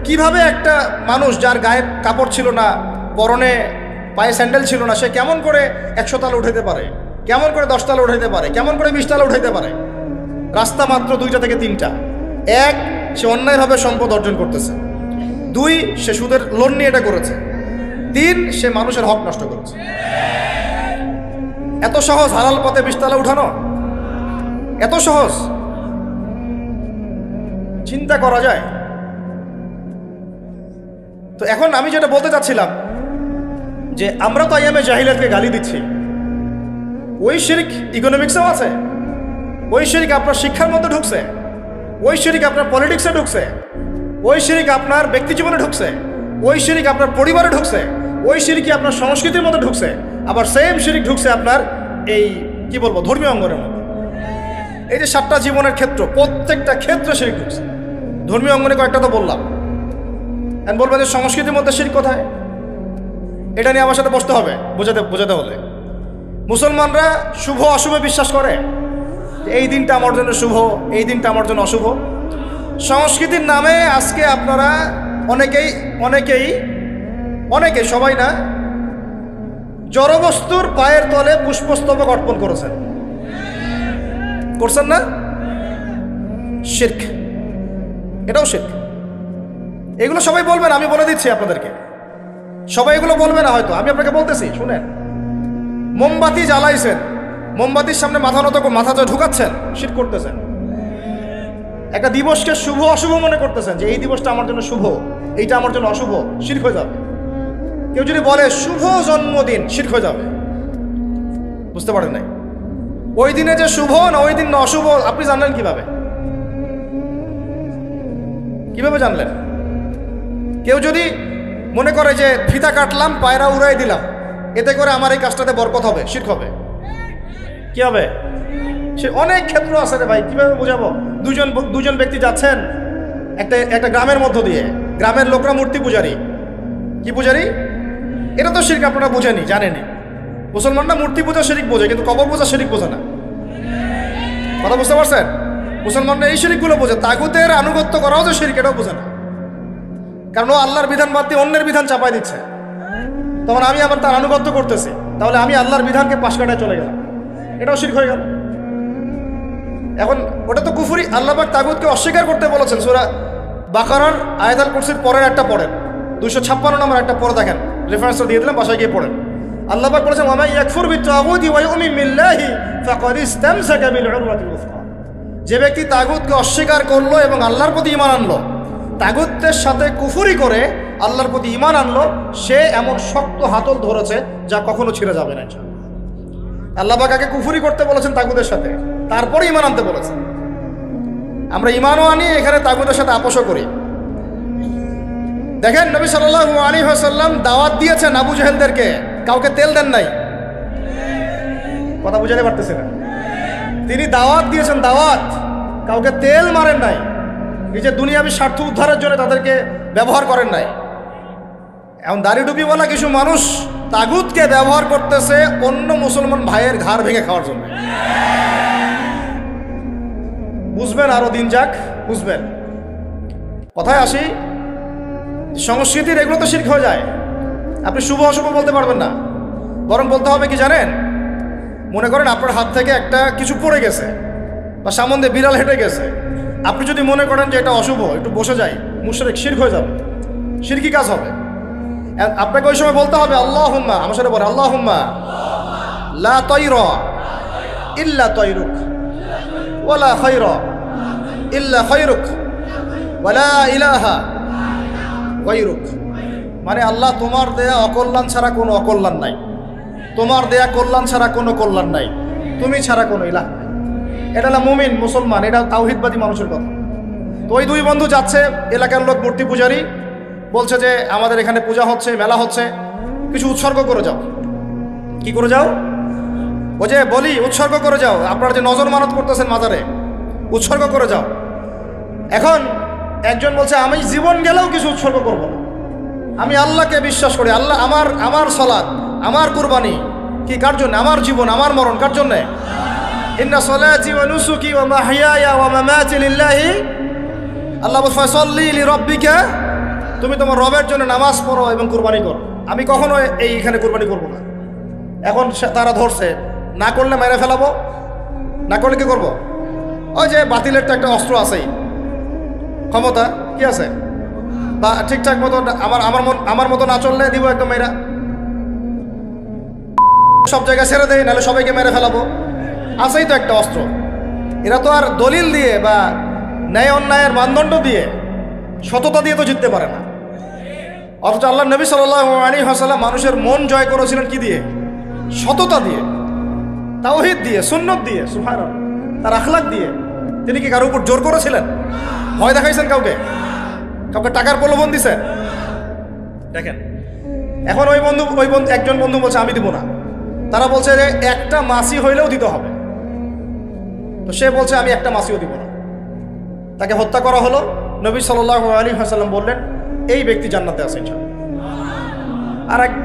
কিভাবে একটা মানুষ যার গায়ে কাপড় ছিল না, পরনে পায়ে স্যান্ডেল ছিল না, সে কেমন করে 100 তলা উঠাইতে পারে, কেমন করে 10 তলা উঠাইতে পারে, কেমন করে 20 তলা উঠাইতে পারে? রাস্তা মাত্র 2টা থেকে 3টা। 1, সে অন্যায়ভাবে সম্পদ অর্জন করতেছে। 2, সে সুদের লোন নিয়ে এটা করেছে। 3, সে মানুষের হক নষ্ট করেছে। এত সহজ হালাল পথে 20 তলা উঠানো? এত সহজ? চিন্তা করা যায়? তো এখন আমি যেটা বলতে চাচ্ছিলাম, যে আমরা তো আইয়ামে জাহিলিয়াতকে গালি দিচ্ছি, ওই শিরক ইকোনমিক্সেও আছে, ওই শিরক আপনার শিক্ষার মধ্যে ঢুকছে, ওই শিরক আপনার পলিটিক্সে ঢুকছে, ওই শিরক আপনার ব্যক্তি জীবনে ঢুকছে, ওই শিরক আপনার পরিবারে ঢুকছে, ওই শিরকই আপনার সংস্কৃতির মধ্যে ঢুকছে, আবার সেম শিরক ঢুকছে আপনার এই কি বলবো ধর্মীয় অঙ্গনের মধ্যে। এই যে 7টা জীবনের ক্ষেত্র, প্রত্যেকটা ক্ষেত্রে শিরক ঢুকছে। ধর্মীয় অঙ্গনে কয়েকটা তো বললাম। এখন বলবেন যে সংস্কৃতির মধ্যে শিরক কোথায়? এটা নিয়ে আমার সাথে বসতে হবে বোঝাতে হলে। মুসলমানরা শুভ অশুভে বিশ্বাস করে, এই দিনটা আমার জন্য শুভ, এই দিনটা আমার জন্য অশুভ। সংস্কৃতির নামে আজকে আপনারা অনেকেই সবাই না, জড়বস্তুর পায়ের তলে পুষ্পস্তবক অর্পণ করছেন না? শিরক, এটাও শিরক। এগুলো সবাই বলবেন, আমি বলে দিচ্ছি আপনাদেরকে, সবাই এগুলো বলবে না হয়তো, আমি আপনাকে বলতেছি শুনেন। মোমবাতি জ্বালাইছেন, মোমবাতির সামনে মাথা ঢুকাচ্ছেন, শিরক করতেছেন। একটা দিবসকে শুভ অশুভ মনে করতেছেন, যে এই দিবসটা আমার জন্য শুভ, এইটা আমার জন্য অশুভ, শিরক হয়ে যাবে। কেউ যদি বলে শুভ জন্মদিন, শিরক হয়ে যাবে। বুঝতে পারেন নাই? ওই দিনে যে শুভ না ওই দিন না অশুভ আপনি জানলেন কিভাবে জানলেন? কেউ যদি মনে করে যে ফিতা কাটলাম, পায়রা উড়াই দিলাম, এতে করে আমার এই কাজটাতে বরকত হবে, শিরক হবে। কি হবে? সে অনেক ক্ষেত্র আছে রে ভাই, কিভাবে বোঝাবো? দুজন ব্যক্তি যাচ্ছেন একটা গ্রামের মধ্য দিয়ে, গ্রামের লোকরা মূর্তি পূজারি। কি পূজারি? এটা তো শিরক, আপনারা বুঝেনি, জানেনি। মুসলমানরা মূর্তি পূজা শিরক বোঝে, কিন্তু কবর পূজা শিরক বোঝে না। কথা বুঝতে পারছেন? মুসলমানরা এই শিরকগুলো বোঝে, তাগুতের আনুগত্য করাও যে শিরক, এটাও বোঝে না। কারণ ও আল্লাহর বিধান বাদ দিয়ে অন্যের বিধান চাপাই দিচ্ছে। তখন আমি আবার তার আনুগত্য করতেছি, তাহলে আমি আল্লাহর বিধানকে পাশ কাটায় চলে গেলাম, এটাও শিরক হয়ে গেল। এখন ওটা তো কুফরি। আল্লাহ পাক তাগুতকে অস্বীকার করতে বলেছেন সূরা বাকারার আয়াতুল কুরসির পরের একটা পড়েন, 256 নম্বর একটা পড়ে দেখেন, রেফারেন্সটা দিয়ে দিলাম, বাসায় গিয়ে পড়েন। আল্লাহ পাক বলেছেন ওয়া মান ইয়াকফুর বিত-তাগুতি ওয়া ইউমিন বিল্লাহি ফাকাদ ইসতামসাকা বিল উরওয়াতিল উসকা। যে ব্যক্তি তাগুতকে অস্বীকার করলো এবং আল্লাহর প্রতি ঈমান আনলো, তাগুতের সাথে কুফরি করে আল্লাহর প্রতি ঈমান আনলো, সে এমন শক্ত হাতল ধরেছে যা কখনো ছিঁড়ে যাবে না। আল্লাহ পাক আগে কুফরি করতে বলেছেন তাগুতের সাথে, তারপরে ঈমান আনতে বলেছেন। আমরা ঈমানও আনি, এখানে তাগুতের সাথে আপোষও করি। দেখেন নবী সাল্লাল্লাহু আলাইহি ওয়াসাল্লাম দাওয়াত দিয়েছেন আবু জাহেলদেরকে, কাউকে তেল দেন নাই। কথা বুঝাতে পারতেছে না? তিনি দাওয়াত দিয়েছেন, দাওয়াত, কাউকে তেল মারেন নাই। নিজের দুনিয়াবী স্বার্থ উদ্ধারের জন্য তাদেরকে ব্যবহার করেন নাই। এখন দাড়ি টুপিওয়ালা কিছু মানুষ তাগুতকে ব্যবহার করতেছে অন্য মুসলমান ভাইয়ের ঘাড় ভেঙে খাওয়ার জন্য। বুঝবেন, আরো দিন যাক, বুঝবেন। কথায় আসি, সংস্কৃতির এগুলো তো শিরক হয়ে যায়। আপনি শুভ অশুভ বলতে পারবেন না, বরং বলতে হবে কি জানেন? মনে করেন আপনার হাত থেকে একটা কিছু পড়ে গেছে, বা সামনে দিয়ে বিড়াল হেঁটে গেছে, আপনি যদি মনে করেন যে এটা অশুভ, একটু বসে যাই, মুশরিক, শিরক হয়ে যাবে, শিরকি কাজ হবে। আপনাকে ওই সময় বলতে হবে আল্লাহুম্মা, আমার সাথে বলে আল্লাহুম্মা লা তায়রা ইল্লা তায়রুক ওয়ালা খায়রা ইল্লা খায়রুক ওয়ালা ইলাহা গায়রুক। মানে আল্লাহ, তোমার দেয়া অকল্যাণ ছাড়া কোনো অকল্যাণ নাই, তোমার দেয়া কল্যাণ ছাড়া কোনো কল্যাণ নাই, তুমি ছাড়া কোনো ইলাহ নাই। এটা হলো মুমিন, মুসলমান, এটা তাওহীদবাদী মানুষের কথা। তো ওই দুই বন্ধু যাচ্ছে, এলাকার লোক মূর্তি পূজারী, বলছে যে আমাদের এখানে পূজা হচ্ছে, মেলা হচ্ছে, কিছু উৎসর্গ করে যাও। কি করে যাও? ও যে বলি উৎসর্গ করে যাও, আপনারা যে নজর মানত করতেছেন মাজারে, উৎসর্গ করে যাও। এখন একজন বলছে আমি জীবন গেলেও কিছু উৎসর্গ করব না, আমি আল্লাহকে বিশ্বাস করি, আল্লাহ আমার সালাত, আমার কুরবানি কি কার জন্য? আমার জীবন, আমার মরণ কার জন্যে? ইন্না সালাতি ওয়া নুসুকি ওয়া মাহইয়ায়া ওয়া মামাতি লিল্লাহি, আল্লাহ বলছে ফাসাল্লি লিরাব্বিকা, তুমি তোমার রবের জন্য নামাজ পড়ো এবং কুরবানি করো। আমি কখনো এইখানে কুরবানি করব না। এখন তারা ধরছে, না করলে মেরে ফেলাবো, না করলে কি করব? ওই যে বাতিলের তো একটা অস্ত্র আছেই, ক্ষমতা কি আছে, বা ঠিকঠাক মতো আমার মতো না চললে দিব একদম মেয়েরা, সব জায়গায় ছেড়ে দেয়, নাহলে সবাইকে মেরে ফেলাবো, আছেই তো একটা অস্ত্র। এরা তো আর দলিল দিয়ে বা ন্যায় অন্যায়ের মানদণ্ড দিয়ে, সততা দিয়ে তো জিততে পারে না। অথচ আল্লাহ নবী সাল্লাল্লাহু আলাইহি ওয়াসাল্লাম মানুষের মন জয় করেছিলেন কি দিয়ে? সততা দিয়ে, তাওহীদ দিয়ে, সুন্নত দিয়ে, সুবহানাল্লাহ, তার আখলাক দিয়ে। তিনি কি কারোর উপর জোর করেছিলেন? ভয় দেখাইছেন কাউকে টাকার প্রলোভন দিছেন? দেখেন, এখন ওই একজন বন্ধু বলছে আমি দিব না, তারা বলছে যে একটা মাসি হইলেও দিতে হবে। তো সে বলছে আমি একটা মাসিও দিব না, তাকে হত্যা করা হলো। নবী সাল্লাল্লাহু আলাইহি ওয়াসাল্লাম বললেন এই ব্যক্তি জান্নাতে আছে ইনশাআল্লাহ।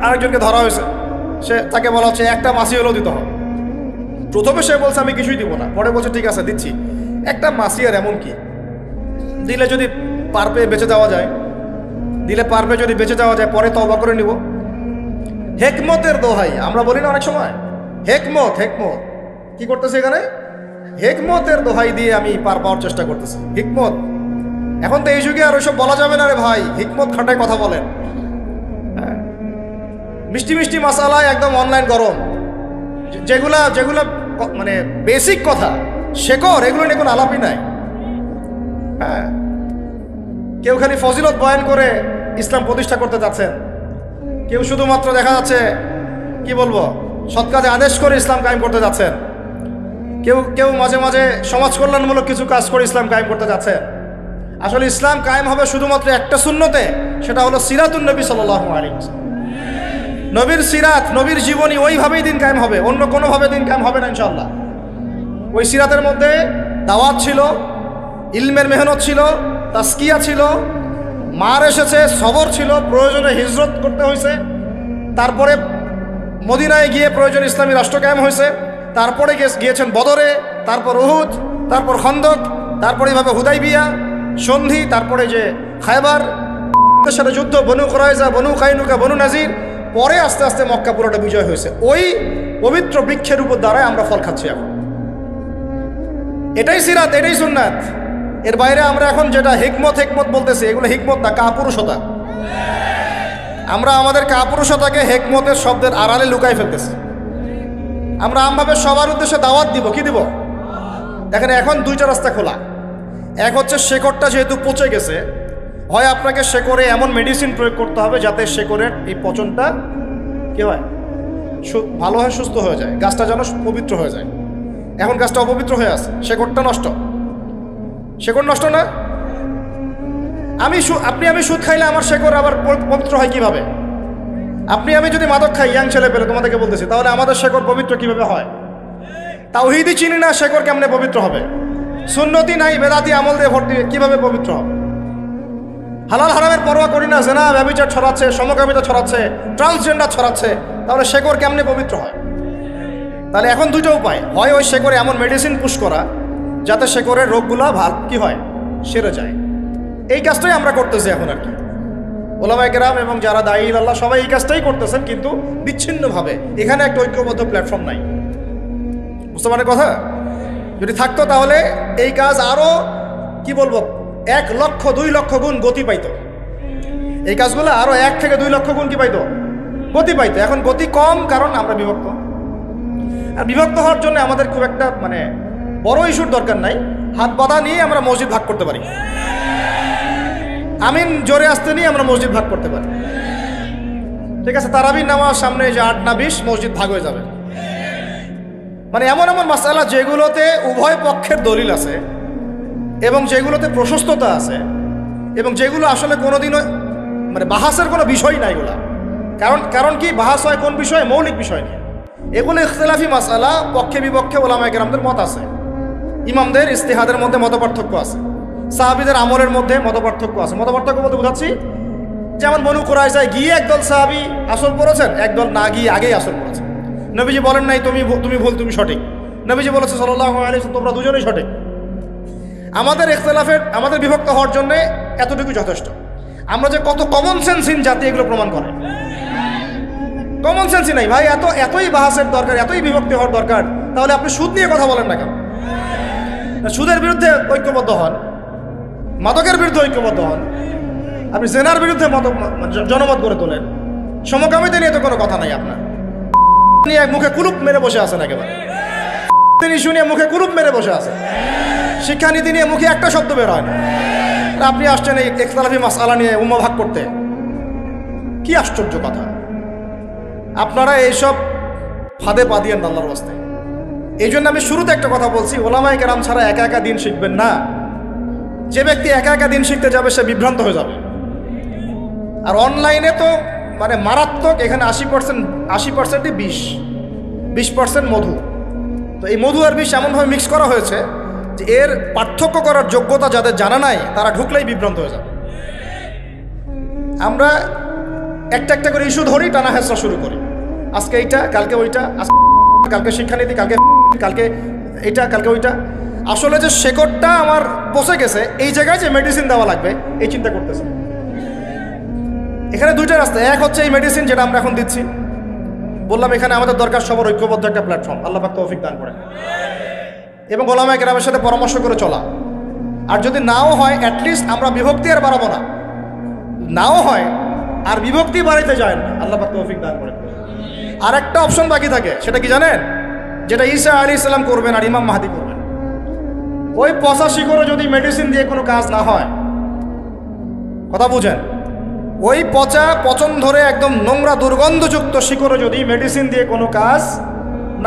আরেকজনকে ধরা হয়েছে, তাকে বলা হচ্ছে একটা মাসি হলেও দিতে হবে। প্রথমে সে বলছে আমি কিছুই দিব না, পরে বলছে ঠিক আছে দিচ্ছি। একটা মাসি আর এমন কি, দিলে যদি পার পেয়ে বেঁচে যাওয়া যায়, পরে তওবা করে নিব। হেকমতের দোহাই আমরা বলি না অনেক সময়, হেকমত কি করতেছে এখানে? হেকমতের দোহাই দিয়ে আমি পার পাওয়ার চেষ্টা করতেছি। হিকমত, এখন তো এই যুগে আর ওইসব বলা যাবে না রে ভাই, হিকমত খাটায় কথা বলেন। মিষ্টি মিষ্টি মাসালায় একদম অনলাইন গরম, যেগুলা মানে বেসিক কথা শেকর, এগুলো নিয়ে কোনো আলাপই নাই। হ্যাঁ, কেউ খালি ফজিলত বয়ান করে ইসলাম প্রতিষ্ঠা করতে যাচ্ছেন, কেউ শুধুমাত্র দেখা যাচ্ছে কি বলবো সৎ কাজে আদেশ করে ইসলাম কায়েম করতে যাচ্ছেন, কেউ মাঝে মাঝে সমাজ কল্যাণমূলক কিছু কাজ করে ইসলাম কায়েম করতে যাচ্ছেন। আসলে ইসলাম কায়েম হবে শুধুমাত্র একটা সুন্নতে, সেটা হলো সিরাতুন নবী সাল্লাল্লাহু আলাইহি ওয়াসাল্লাম। নবীর সিরাত, নবীর জীবনী, ওইভাবেই দিন কায়েম হবে, অন্য কোনোভাবে দিন কায়েম হবে না ইনশাআল্লাহ। ওই সিরাতের মধ্যে দাওয়াত ছিল, ইলমের মেহনত ছিল, তাসকিয়া ছিল, মার এসেছে, সবর ছিল, প্রয়োজনে হিজরত করতে হয়েছে, তারপরে মদিনায় গিয়ে প্রয়োজনে ইসলামী রাষ্ট্র কায়েম হয়েছে, তারপরে গিয়েছেন বদরে, তারপর উহুদ, তারপর খন্দক, তারপরে এইভাবে হুদাইবিয়া সন্ধি, তারপরে যে খায়বার সাথে যুদ্ধ, বনু কুরাইজা, বনু কাইনুকা, বনু নাজির, পরে আস্তে আস্তে মক্কা পুরোটা বিজয় হয়েছে। ওই পবিত্র বৃক্ষের উপর দ্বারাই আমরা ফল খাচ্ছি এখন। এটাই সিরাত, এটাই সুন্নাত। এর বাইরে আমরা এখন যেটা হিকমত বলতেছি, এগুলো হিকমত না, কাপুরুষতা। আমরা আমাদের কাপুরুষতাকে হিকমতের শব্দের আড়ালে লুকাই ফেলতেছি। আমরা আমভাবে সবার উদ্দেশ্যে দাওয়াত দিব, কি দিব? দেখেন এখন দুইটা রাস্তা খোলা। এক হচ্ছে শেকড়টা যেহেতু পচে গেছে, হয় আপনাকে শেকড়ে এমন মেডিসিন প্রয়োগ করতে হবে যাতে শেকড়ের এই পচনটা কি হয়, ভালো হয়, সুস্থ হয়ে যায়, গাছটা যেন পবিত্র হয়ে যায়। এখন গাছটা অপবিত্র হয়ে আছে, শেকড়টা নষ্ট। শেকড় নষ্ট না? আমি সুদ খাইলে আমার শেকড় আবার পবিত্র হয় কিভাবে? আমি যদি মাদক খাই, ইয়াং ছেলে পেলে তোমাদেরকে বলতেছি, তাহলে আমাদের শেকড় পবিত্র কিভাবে হয়? তাওহীদই চিনি না, শেকড় কেমনে পবিত্র হবে? সুন্নতি নাই, বেদাতি আমল দিয়ে ভর্তি, কিভাবে পবিত্র হবে? হালাল হারামের পরোয়া করি না, জেনা ব্যভিচার ছড়াচ্ছে, সমকামিতা ছড়াচ্ছে, ট্রান্সজেন্ডার ছড়াচ্ছে, তাহলে শেকড় কেমনে পবিত্র হয়? তাহলে এখন দুটো উপায়, হয় ওই শেকড়ে এমন মেডিসিন পুশ করা যাতে শেকড়ের রোগগুলা কি হয়, সেরে যায়। এই কাজটাই আমরা করতেছি এখন আর কি। ওলামায়ে কেরাম এবং যারা দায়ী আল্লাহ সবাই এই কাজটাই করতেছেন, কিন্তু বিচ্ছিন্নভাবে। এখানে একটা ঐক্যবদ্ধ প্ল্যাটফর্ম নাই। বুঝতে পারেন কথা? যদি থাকতো তাহলে এই কাজ আরো কি বলবো 1 লক্ষ 2 লক্ষ গুণ গতি পাইত। এই কাজগুলো আরো 1 থেকে 2 লক্ষ গুণ কি পাইতো, গতি পাইতো। এখন গতি কম, কারণ আমরা বিভক্ত। আর বিভক্ত হওয়ার জন্য আমাদের খুব একটা মানে বড় ইস্যুর দরকার নাই, হাত বাঁধা নিয়ে আমরা মসজিদ ভাগ করতে পারি। আমিন জোরে আসতে নিয়ে আমরা মসজিদ ভাগ করতে পারি। ঠিক আছে, তারাবির নামাজ সামনে যে 8 না 20 মসজিদ ভাগ হয়ে যাবে। মানে এমন মাসালা যেগুলোতে উভয় পক্ষের দলিল আছে এবং যেগুলোতে প্রশস্ততা আছে এবং যেগুলো আসলে কোনোদিনও মানে বাহাসের কোনো বিষয় নাই এগুলা। কারণ কি বাহাস হয় কোন বিষয়? মৌলিক বিষয় নিয়ে। এগুলো ইখতিলাফি মাসালা, পক্ষে বিপক্ষে ওলামায়ে কেরামদের মত আছে, ইমামদের ইজতিহাদের মধ্যে মতপার্থক্য আছে, সাহাবীদের আমলের মধ্যে মতপার্থক্য আছে। মতপার্থক্য বলতে বোঝাচ্ছি, যেমন বনু কুরাইজায় গিয়ে একদল সাহাবী আসল পড়েছেন, একদল না গিয়ে আগেই আসল পড়েছেন। নবীজি বলেন নাই তুমি ভুল তুমি সঠিক, নবীজি বলেছে সাল্লাল্লাহু আলাইহি ওয়াসাল্লাম তোমরা দুজনেই সঠিক। আমাদের ইখতিলাফের, আমাদের বিভক্ত হওয়ার জন্য এতটুকু যথেষ্ট। আমরা যে কত কমন সেন্সহীন জাতি, এগুলো প্রমাণ করে। কমন সেন্সই নাই ভাই, এতই বাহাসের দরকার, এতই বিভক্তি হওয়ার দরকার, তাহলে আপনি সুদ নিয়ে কথা বলেন না কেন? সুদের বিরুদ্ধে ঐক্যবদ্ধ হন, মাদকের বিরুদ্ধে ঐক্যবদ্ধ হন, আপনি জেনার বিরুদ্ধে জনমত গড়ে তোলেন। সমকামিতা নিয়ে তো কোনো কথা নাই, আপনার নিয়ে মুখে কুলুপ মেরে বসে আছেন, একেবারে ইস্যু নিয়ে মুখে কুলুপ মেরে বসে আছে, শিক্ষানীতি নিয়ে মুখে একটা শব্দ বের হয় না। আপনি আসছেন এই ইখতিলাফি মাসআলা নিয়ে উম্মাহ ভাগ করতে, কি আশ্চর্য কথা! আপনারা এইসব ফাঁদে পা দিয়েন আল্লাহর রাস্তায়। এই জন্য আমি শুরুতে একটা কথা বলছি, ওলামায়ে কেরাম ছাড়া একা একা দিন শিখবেন না। যে ব্যক্তি একা একা দিন শিখতে যাবে সে বিভ্রান্ত হয়ে যাবে। আর অনলাইনে তো মানে মারাত্মক, এখানে 80%ই 20% মধু। তো এই মধু আর বিষ এমনভাবে মিক্স করা হয়েছে যে এর পার্থক্য করার যোগ্যতা যাদের জানা নাই, তারা ঢুকলেই বিভ্রান্ত হয়ে যাবে। আমরা একটা একটা করে ইস্যু ধরি, টানা হেঁচড়া শুরু করি। আজকে এইটা, কালকে ওইটা, কালকে শিক্ষানীতি, কালকে এইটা, কালকে ওইটা। আসলে যে শেকড়টা আমার বসে গেছে, এই জায়গায় যে মেডিসিন দেওয়া লাগবে এই চিন্তা করতেছে। এখানে দুইটা রাস্তা, এক হচ্ছে এই মেডিসিন যেটা আমরা এখন দিচ্ছি। বললাম এখানে আমাদের দরকার সবার ঐক্যবদ্ধ একটা প্ল্যাটফর্ম, আল্লাহ পাক তৌফিক দান করেন, এবং ওলামায়ে কেরামের সাথে পরামর্শ করে চলা। আর যদি নাও হয়, অ্যাটলিস্ট আমরা বিভক্তি আর বাড়াবো না। নাও হয় আর বিভক্তি বাড়াইতে যায় না, আল্লাহ পাক তৌফিক দান করেন। আর একটা অপশন বাকি থাকে, সেটা কি জানেন? যেটা ঈসা আলাইহিস সালাম করবেন আর ইমাম মাহদি করবেন। ওই পচা শিকড়ে যদি মেডিসিন দিয়ে কোনো কাজ না হয়, কথা বুঝেন, ওই পচা পচন ধরে একদম নোংরা দুর্গন্ধযুক্ত শিকড়ে যদি মেডিসিন দিয়ে কোনো কাজ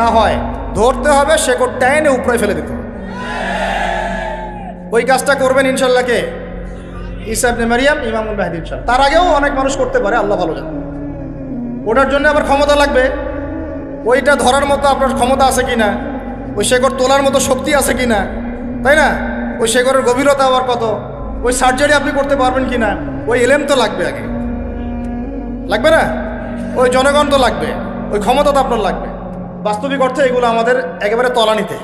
না হয়, ধরতে হবে শেকড় টেনে উপরে ফেলে দিতে হবে। ওই কাজটা করবেন ইনশাল্লাহ কে? ঈসা ইবনে মারইয়াম, ইমামুল মাহদি ইনশাল্লাহ। তার আগেও অনেক মানুষ করতে পারে, আল্লাহ ভালো জানে। ওটার জন্য আবার ক্ষমতা লাগবে। ওইটা ধরার মতো আপনার ক্ষমতা আছে কিনা, ওই শেকড় তোলার মতো শক্তি আছে কিনা, তাই না? ওই শেকড়ের গভীরতা আবার কত, ওই সার্জারি আপনি করতে পারবেন কিনা, ওই এলেম তো লাগবে আগে, লাগবে না? ওই জনগণ তো লাগবে, ওই ক্ষমতা তো আপনার লাগবে। বাস্তবিক অর্থে এগুলো আমাদের একেবারে তলানিতে,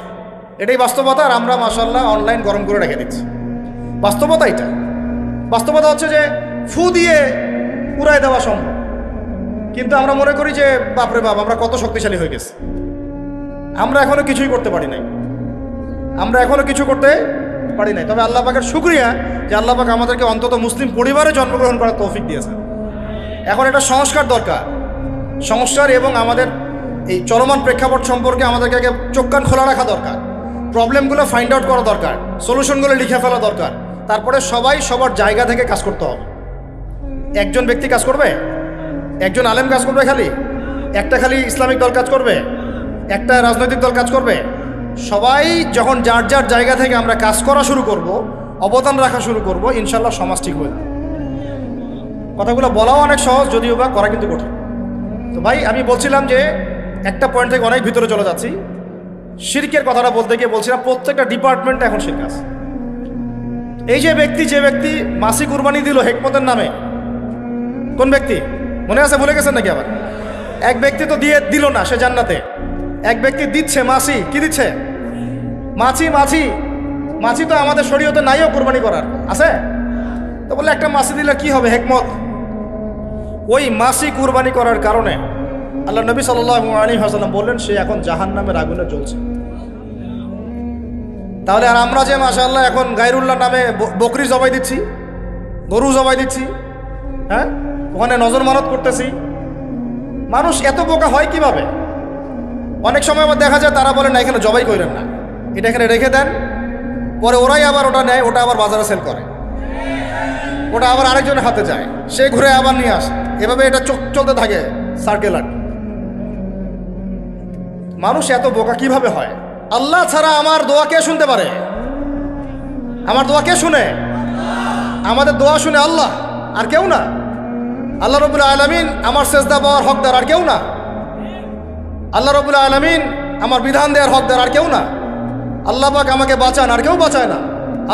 এটাই বাস্তবতা। আর আমরা মাশাআল্লাহ অনলাইন গরম করে রেখে দিচ্ছি। বাস্তবতা এটা। বাস্তবতা হচ্ছে যে ফু দিয়ে উড়াই দেওয়া সম্ভব, কিন্তু আমরা মনে করি যে বাপরে বাপ আমরা কত শক্তিশালী হয়ে গেছি। আমরা এখনো কিছুই করতে পারি নাই, আমরা এখনো কিছু করতে পারি নাই। তবে আল্লাহ পাকের শুকরিয়া যে আল্লাহ পাক আমাদেরকে অন্তত মুসলিম পরিবারে জন্মগ্রহণ করার তৌফিক দিয়েছেন। এখন এটা সংস্কার দরকার, সংস্কার, এবং আমাদের এই চলমান প্রেক্ষাপট সম্পর্কে আমাদেরকে আগে চোখ কান খোলা রাখা দরকার। প্রবলেমগুলো ফাইন্ড আউট করা দরকার, সলিউশনগুলো লিখে ফেলা দরকার। তারপরে সবাই সবার জায়গা থেকে কাজ করতে হবে। একজন ব্যক্তি কাজ করবে, একজন আলেম কাজ করবে, খালি ইসলামিক দল কাজ করবে, একটা রাজনৈতিক দল কাজ করবে। সবাই যখন যার যার জায়গা থেকে আমরা কাজ করা শুরু করব, অবদান রাখা শুরু করব, ইনশাল্লাহ সমাজ ঠিক হয়ে যাবে। কথাগুলো বলাও অনেক সহজ, যদিও বা করা কিন্তু কঠিন। তো ভাই, আমি বলছিলাম যে একটা পয়েন্ট থেকে অনেক ভিতরে চলে যাচ্ছি। শিরকের কথাটা বলতে গিয়ে বলছিলাম প্রত্যেকটা ডিপার্টমেন্টে এখন শিরক আছে। এই যে ব্যক্তি মাসি কুরবানি দিল হেকমতের নামে, কোন ব্যক্তি মনে আছে? ভুলে গেছেন নাকি? আবার এক ব্যক্তি তো দিয়ে দিল না, সে জান্নাতে। এক ব্যক্তি দিচ্ছে মাছি, কি দিচ্ছে? মাছি তো আমাদের শরীয়তে নাইও কুরবানি করার, আছে তো বলে একটা মাছি দিলে কি হবে? হেকমত। ওই মাছি কুরবানি করার কারণে আল্লাহ নবী সাল্লাল্লাহু আলাইহি ওয়াসাল্লাম বললেন সে এখন জাহান্নামের আগুনে জ্বলছে। তাহলে আর আমরা যে মাশাআল্লাহ এখন গায়রুল্লাহ নামে বকরি জবাই দিচ্ছি, গরু জবাই দিচ্ছি, হ্যাঁ, ওখানে নজর মানত করতেছি, মানুষ এত বোকা হয় কিভাবে? অনেক সময় আবার দেখা যায় তারা বলে না এখানে জবাই করেন না, এটা এখানে রেখে দেন, পরে ওরাই আবার ওটা নেয়, ওটা আবার বাজারে সেল করে, ওটা আবার আরেকজনের হাতে যায়, সে ঘুরে আবার নিয়ে আসে, এভাবে এটা চলতে থাকে সার্কেল। মানুষ এত বোকা কিভাবে হয়? আল্লাহ ছাড়া আমার দোয়া কে শুনতে পারে? আমার দোয়া কে শুনে? আমাদের দোয়া শুনে আল্লাহ, আর কেউ না। আল্লাহ রাব্বুল আলামিন আমার সেজদা পাওয়ার হকদার, আর কেউ না। আল্লাহ রাব্বুল আলামিন আমার বিধান দেওয়ার হকদার, আর কেউ না। আল্লাহ পাক আমাকে বাঁচান, আর কেউ বাঁচায় না।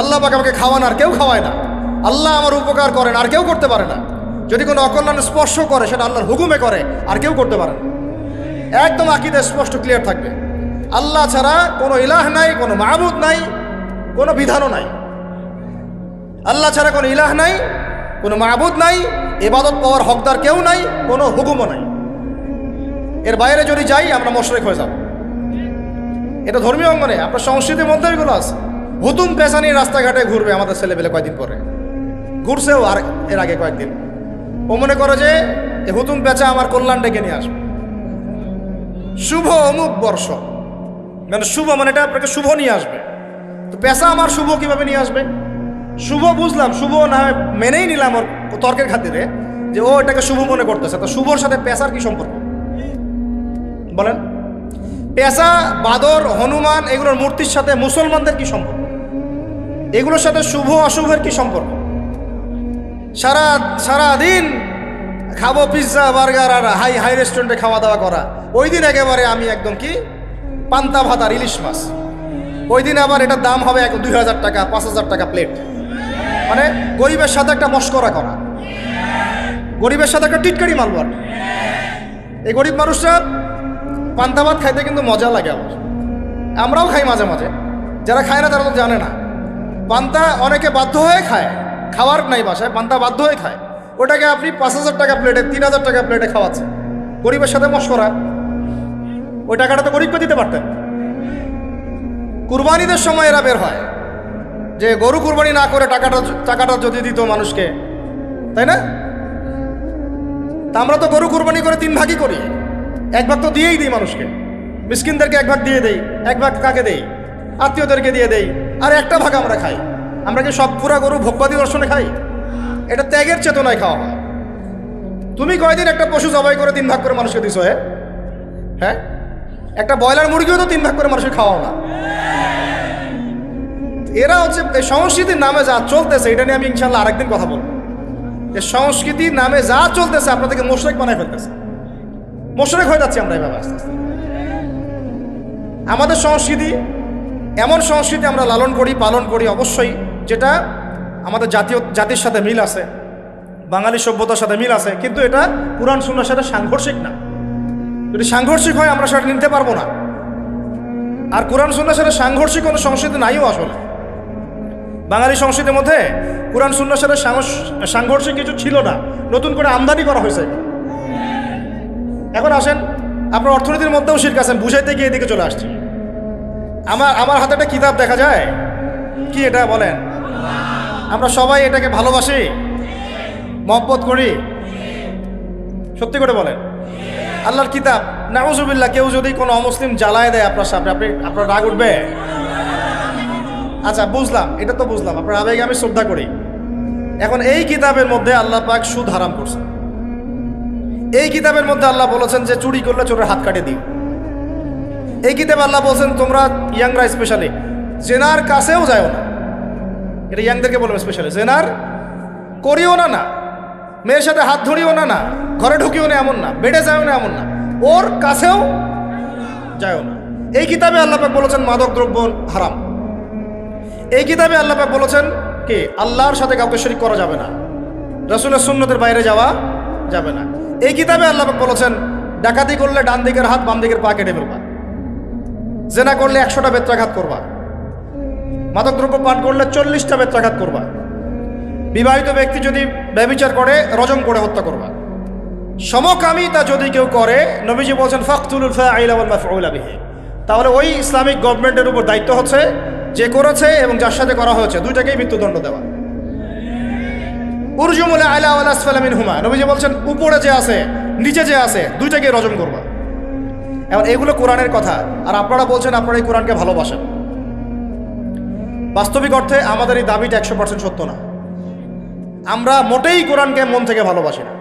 আল্লাহ পাক আমাকে খাওয়ান, আর কেউ খাওয়ায় না। আল্লাহ আমার উপকার করেন, আর কেউ করতে পারে না। যদি কোনো অকল্যাণ স্পর্শ করে সেটা আল্লাহর হুকুমে করে, আর কেউ করতে পারে না। একদম আকীদা স্পষ্ট ক্লিয়ার থাকবে। আল্লাহ ছাড়া কোনো ইলাহ নাই, কোনো মাবুদ নাই, কোনো বিধানও নাই। আল্লাহ ছাড়া কোনো ইলাহ নাই, কোনো মাবুদ নাই, ইবাদত পাওয়ার হকদার কেউ নাই, কোনো হুকুমও নাই। এর বাইরে যদি যাই আমরা মুশরিক হয়ে যাব। এটা ধর্মীয় অঙ্গনে, আপনার সংস্কৃতির মধ্যে এগুলো আছে। হুতুম পেশা নিয়ে রাস্তাঘাটে ঘুরবে আমাদের ছেলেপেলে, কয়েকদিন পরে ঘুরছেও, আর এর আগে কয়েকদিন। ও মনে করে যে এই হুতুম পেঁচা আমার কল্যাণ ডেকে নিয়ে আসবে। শুভ অমুক বর্ষ, মানে শুভ মানে এটা আপনাকে শুভ নিয়ে আসবে। তো পেশা আমার শুভ কিভাবে নিয়ে আসবে? শুভ বুঝলাম, শুভ না হয় মেনেই নিলাম ওর তর্কের খাতিরে যে ও এটাকে শুভ মনে করতেছে। তো শুভর সাথে পেশার কি সম্পর্ক বলেন? পেশা, বাদর, হনুমান এগুলোর মূর্তির সাথে মুসলমানদের কি সম্পর্ক? এগুলোর সাথে শুভ অশুভের কি সম্পর্ক? সারা দিন খাবো পিৎজা, বার্গার আর হাই রেস্টুরেন্টে খাওয়া দাওয়া করা, ওই দিন একেবারে আমি একদম কি পান্তা ভাত আর ইলিশ মাছ, ওই দিন আবার এটার দাম হবে 2000 টাকা, 5000 টাকা প্লেট। মানে গরিবের সাথে একটা মশকরা করা। গরিবের সাথে একটা টিটকারি মারবো আর এই গরিব মানুষরা পান্তা ভাত খাইতে কিন্তু মজা লাগে আমার, আমরাও খাই মাঝে মাঝে, যারা খায় না তারা তো জানে না। পান্তা অনেকে বাধ্য হয়ে খায়, খাওয়ার নাই বাসায়, পান্তা বাধ্য হয়ে খায়। ওটাকে আপনি 5,000 টাকা প্লেটে, 3,000 টাকা প্লেটে খাওয়াচ্ছেন, গরিবের সাথে মশকরা। ওই টাকাটা তো গরিবকে দিতে পারতেন। কুরবানিদের সময় এরা বের হয় যে গরু কুরবানি না করে টাকাটা যদি দিত মানুষকে, তাই না? তা আমরা তো গরু কুরবানি করে 3 ভাগই করি, 1 ভাগ তো দিয়েই দিই মানুষকে, মিসকিনদেরকে 1 ভাগ দিয়ে দেই, 1 ভাগ কাকে দেই? আত্মীয়দেরকে দিয়ে দেই, আর 1টা ভাগ আমরা খাই। আমরা কি সব পুরা গরু ভোগবাদী দর্শনে খাই? এটা ত্যাগের চেতনায় খাওয়া হয়। তুমি কয়দিন একটা পশু জবাই করে 3 ভাগ করে মানুষকে দিছো? হ্যাঁ, একটা ব্রয়লার মুরগিও তো 3 ভাগ করে মানুষকে খাওয়াও না। এরা হচ্ছে এই সংস্কৃতির নামে যা চলতেছে, এটা নিয়ে আমি ইনশাল্লাহ আরেকদিন কথা বলবো। এই সংস্কৃতির নামে যা চলতেছে আপনাদেরকে মোশরেক বানায় ফেলতেছে, মোশরেক হয়ে যাচ্ছে আমরা এভাবে আস্তে আস্তে। আমাদের সংস্কৃতি এমন সংস্কৃতি আমরা লালন করি, পালন করি অবশ্যই, যেটা আমাদের জাতির সাথে মিল আছে, বাঙালি সভ্যতার সাথে মিল আছে, কিন্তু এটা কুরআন সুন্নাহর সাথে সাংঘর্ষিক না। যদি সাংঘর্ষিক হয় আমরা সেটা নিতে পারবো না। আর কুরআন সুন্নাহর সাথে সাংঘর্ষিক কোনো সংস্কৃতি নাইও আসলে। বাঙালি সংস্কৃতির মধ্যে কুরআন সুন্নাহর সাথে সাংঘর্ষিক কিছু ছিল না, নতুন করে আমদানি করা হয়েছে। এখন আসেন, আপনার অর্থনীতির মধ্যেও শিরক আছেন, বুঝাইতে গিয়ে এদিকে চলে আসছি। আমার হাতে একটা কিতাব দেখা যায়, কি এটা বলেন? আমরা সবাই এটাকে ভালোবাসি, মহব্বত করি, সত্যি করে বলেন? আল্লাহর কিতাব, নাউজুবিল্লাহ, কেউ যদি কোনো অমুসলিম জ্বালায় দেয় আপনার সামনে, আপনার রাগ উঠবে? আচ্ছা বুঝলাম, এটা তো বুঝলাম, আপনার আবেগে আমি শ্রদ্ধা করি। এখন এই কিতাবের মধ্যে আল্লাহ পাক সুদ হারাম করছে। এই কিতাবের মধ্যে আল্লাহ বলেছেন যে চুরি করলে চোরের হাত কাটে দিও। এই কিতাবে আল্লাহ বলছেন তোমরা ইয়াংরা স্পেশালি জেনার কাছেও যাও না। এটা ইয়াংদেরকে বলবেন স্পেশালি, জেনার করিও না, না মেয়ের সাথে হাত ধরিও না, না ঘরে ঢুকিও না এমন না, বেডে যাও না এমন না, ওর কাছেও যাও না। এই কিতাবে আল্লাহ পাক বলেছেন মাদক দ্রব্য হারাম। এই কিতাবে আল্লাহ পাক বলেছেন কি আল্লাহর সাথে কাউকে শরীক করা যাবে না, রাসূলের সুন্নতের বাইরে যাওয়া যাবে না। এই কিতাবে আল্লাহ পাক বলেছেন ডাকাতি করলে ডান দিকের হাত বাম দিকের পা কেটে ফেলবা, জেনা করলে 100টা বেত্রাঘাত করবা, মাদকদ্রব্য পান করলে 40টা বেত্রাঘাত করবা, বিবাহিত ব্যক্তি যদি ব্যভিচার করে রজম করে হত্যা করবা, সমকামিতা যদি কেউ করে নবীজি বলছেন ফাকতুলুল ফাইলা ওয়াল মাফউলা বিহি। তাহলে ওই ইসলামিক গভর্নমেন্টের উপর দায়িত্ব হচ্ছে যে করেছে এবং যার সাথে করা হয়েছে দুইটাকেই মৃত্যুদণ্ড দেওয়া। উরজুমুল আলা ওয়াল আসফালা মিনহুমা, নবীজি বলছেন উপরে যে আছে নিচে যে আছে দুইটাকেই রজম করবা। এখন এগুলো কোরআনের কথা, আর আপনারা বলছেন আপনারা এই কোরআনকে ভালোবাসেন। বাস্তবিক অর্থে আমাদের এই দাবিটা 100% সত্য না। আমরা মোটেই কোরআনকে মন থেকে ভালোবাসি না,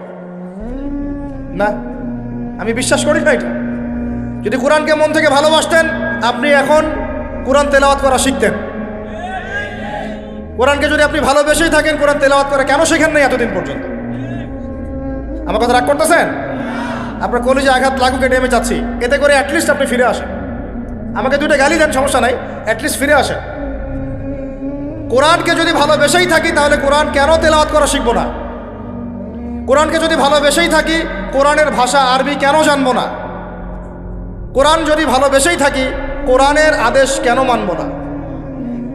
না আমি বিশ্বাস করি না এটা। যদি কোরআনকে মন থেকে ভালোবাসতেন আপনি এখন কোরআন তেলাওয়াত করা শিখতেন। কোরআনকে যদি আপনি ভালোবেসেই থাকেন কোরআন তেলাওয়াত করা কেন শেখেন নাই এতদিন পর্যন্ত? আমার কথা রাগ করতেছেন? আপনার কলেজে আঘাত লাগুক এটাই আমি চাচ্ছি, এতে করে অ্যাটলিস্ট আপনি ফিরে আসেন। আমাকে দুইটা গালি দেন সমস্যা নাই, অ্যাটলিস্ট ফিরে আসেন। কোরআনকে যদি ভালোবেসেই থাকি তাহলে কোরআন কেন তেলাওয়াত করা শিখবো না? কোরআনকে যদি ভালোবেসেই থাকি কোরআনের ভাষা আরবি কেন জানবো না? কোরআন যদি ভালোবেসেই থাকি কোরআনের আদেশ কেন মানবো না?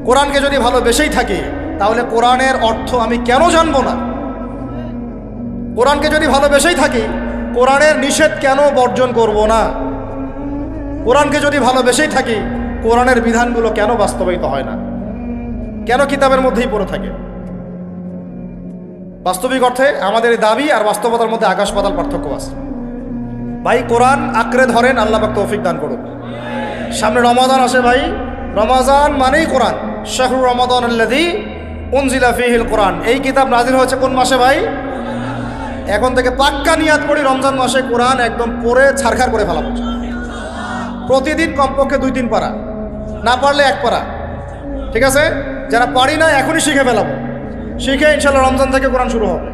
কোরআনকে যদি ভালোবেসেই থাকি তাহলে কোরআনের অর্থ আমি কেন জানবো না? কোরআনকে যদি ভালোবেসেই থাকি কোরআনের নিষেধ কেন বর্জন করব না? কোরআনকে যদি ভালোবেসেই থাকি কোরআনের বিধানগুলো কেন বাস্তবায়িত হয় না? কেন কিতাবের মধ্যেই পড়ে থাকে? বাস্তবিক অর্থে আমাদের দাবি আর বাস্তবতার মধ্যে আকাশ পাতাল পার্থক্য আছে। ভাই কোরআন আঁকড়ে ধরেন, আল্লাহ পাক তৌফিক দান করুন। সামনে রমাদান আসে ভাই, রমাদান মানেই কোরআন। শাহরু রমাদান আল্লাযী উনজিলা ফীহিল কোরআন। এই কিতাব নাযিল হয়েছে কোন মাসে ভাই? এখন থেকে পাক্কা নিয়াত করি রমজান মাসে কোরআন একদম পড়ে ছারখার করে ফেলাবো। প্রতিদিন কমপক্ষে 2-3 পারা, না পারলে 1 পারা, ঠিক আছে? যারা পারি না এখনই শিখে ফেলাবো, শিখে ইনশাল্লাহ রমজান থেকে কোরআন শুরু হবে।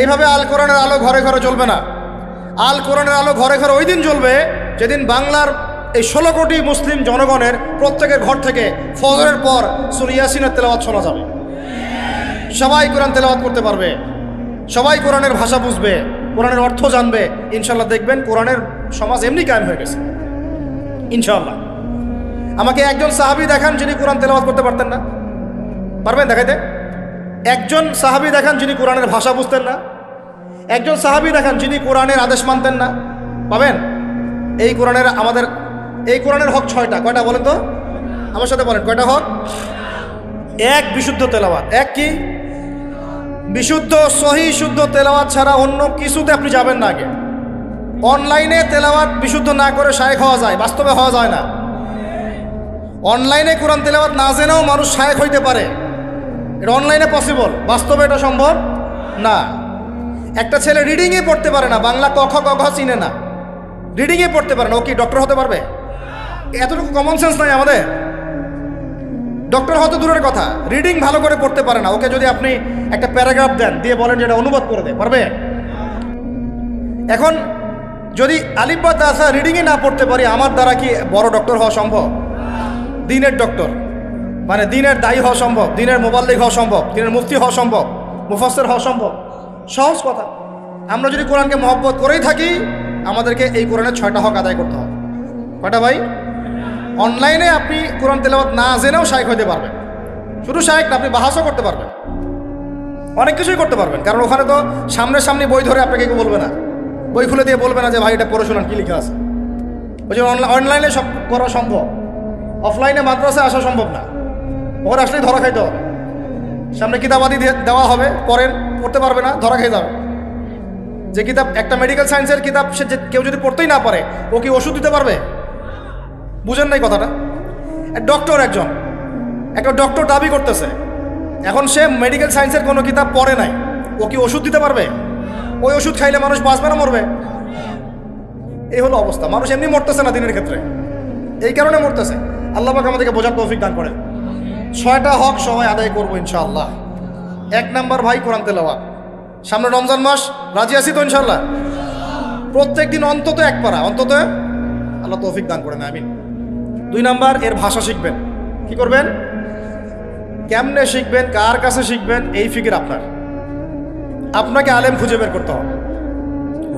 এইভাবে আল কোরআনের আলো ঘরে ঘরে জ্বলবে না। আল কোরআনের আলো ঘরে ঘরে ওই দিন জ্বলবে যেদিন বাংলার এই 16 কোটি মুসলিম জনগণের প্রত্যেকের ঘর থেকে ফজরের পর সূরা ইয়াসিনের তেলাওয়াত শোনা যাবে। সবাই কোরআন তেলাওয়াত করতে পারবে। সবাই কোরআনের ভাষা বুঝবে, কোরআনের অর্থ জানবে, ইনশাল্লাহ দেখবেন কোরআনের সমাজ এমনি কায়েম হয়ে গেছে ইনশাল্লাহ। আমাকে একজন সাহাবী দেখান যিনি কোরআন তেলাওয়াত করতে পারতেন না, পারবেন দেখাইতে? একজন সাহাবী দেখান যিনি কোরআনের ভাষা বুঝতেন না, একজন সাহাবী দেখান যিনি কোরআনের আদেশ মানতেন না, পাবেন? এই কোরআনের হক 6টা। কয়টা বলেন তো? আমার সাথে বলেন, কয়টা হক? এক, বিশুদ্ধ তেলাওয়াত। এক কি? বিশুদ্ধ সহি শুদ্ধ তেলাওয়াত ছাড়া অন্য কিছুতে আপনি যাবেন না। আগে অনলাইনে তেলাওয়াত বিশুদ্ধ না করে শায়েখ হওয়া যায়, বাস্তবে হওয়া যায় না। অনলাইনে কোরআন তেলাওয়াত না জেনেও মানুষ শায়েখ হইতে পারে, এটা অনলাইনে পসিবল, বাস্তবে এটা সম্ভব না। একটা ছেলে রিডিংয়ে পড়তে পারে না, বাংলা ক খ গ ঘ চিনে না, রিডিংয়ে পড়তে পারে না, ও কি ডক্টর হতে পারবে? এতটুকু কমন সেন্স নাই আমাদের? ডক্টর হতে দূরের কথা, রিডিং ভালো করে পড়তে পারে না, ওকে যদি আপনি একটা প্যারাগ্রাফ দেন, দিয়ে বলেন যে এটা অনুবাদ করে দেয়, পারবে? এখন যদি আলিফ বা তাসা রিডিংয়ে না পড়তে পারি, আমার দ্বারা কি বড় ডক্টর হওয়া সম্ভব? দিনের ডক্টর মানে দিনের দায়ী হওয়া সম্ভব, দিনের মোবাল্লিগ হওয়া সম্ভব, দিনের মুফতি হওয়া সম্ভব, মুফাসসির হওয়া সম্ভব? সহজ কথা। আমরা যদি কোরআনকে মহব্বত করেই থাকি, আমাদেরকে এই কোরআনের 6টা হক আদায় করতে হবে। কয়টা ভাই? অনলাইনে আপনি কোরআন তেলাওয়াত না জেনেও শায়েখ হইতে পারবেন, শুধু শায়েখ না, আপনি বাহাসও করতে পারবেন, অনেক কিছুই করতে পারবেন। কারণ ওখানে তো সামনে বই ধরে আপনাকে কেউ বলবে না, বই খুলে দিয়ে বলবে না যে ভাই এটা পড়ে শোনান কী লেখা আছে। ওই যে অনলাইনে সব করা সম্ভব, অফলাইনে মাদ্রাসায় আসা সম্ভব না, ওখানে আসলেই ধরা খাইতে হবে। সামনে কিতাবাদি দেওয়া হবে, পড়তে পারবে না, ধরা খেয়ে যাবে। যে কিতাব, একটা মেডিকেল সায়েন্সের কিতাব, সে যে কেউ যদি পড়তেই না পারে, ও কি ওষুধ দিতে পারবে? বুঝেন নাই কথাটা? ডক্টর, একটা ডক্টর দাবি করতেছে, এখন সে মেডিকেল সায়েন্সের কোনো কিতাব পড়ে নাই, ও কি ওষুধ দিতে পারবে? ওই ওষুধ খাইলে মানুষ বাঁচবে না মরবে? এই হলো অবস্থা। মানুষ এমনি মরতেছে না দিনের ক্ষেত্রে, এই কারণে মরতেছে। আল্লাহ পাক আমাদেরকে বোঝার তৌফিক দান করেন। 6টা হক সবাই আদায় করবো ইনশাআল্লাহ। 1 নাম্বার ভাই কোরআন তেলাওয়াত। সামনে রমজান মাস, রাজি আছি তো ইনশাআল্লাহ? প্রত্যেক দিন অন্তত 1 পারা, অন্তত, আল্লাহ তৌফিক দান করেন, আমিন। 2 নাম্বার, এর ভাষা শিখবেন। কি করবেন? কেমনে শিখবেন, কার কাছে শিখবেন, এই ফিকির আপনার। আপনাকে আলেম খুঁজে বের করতে হবে,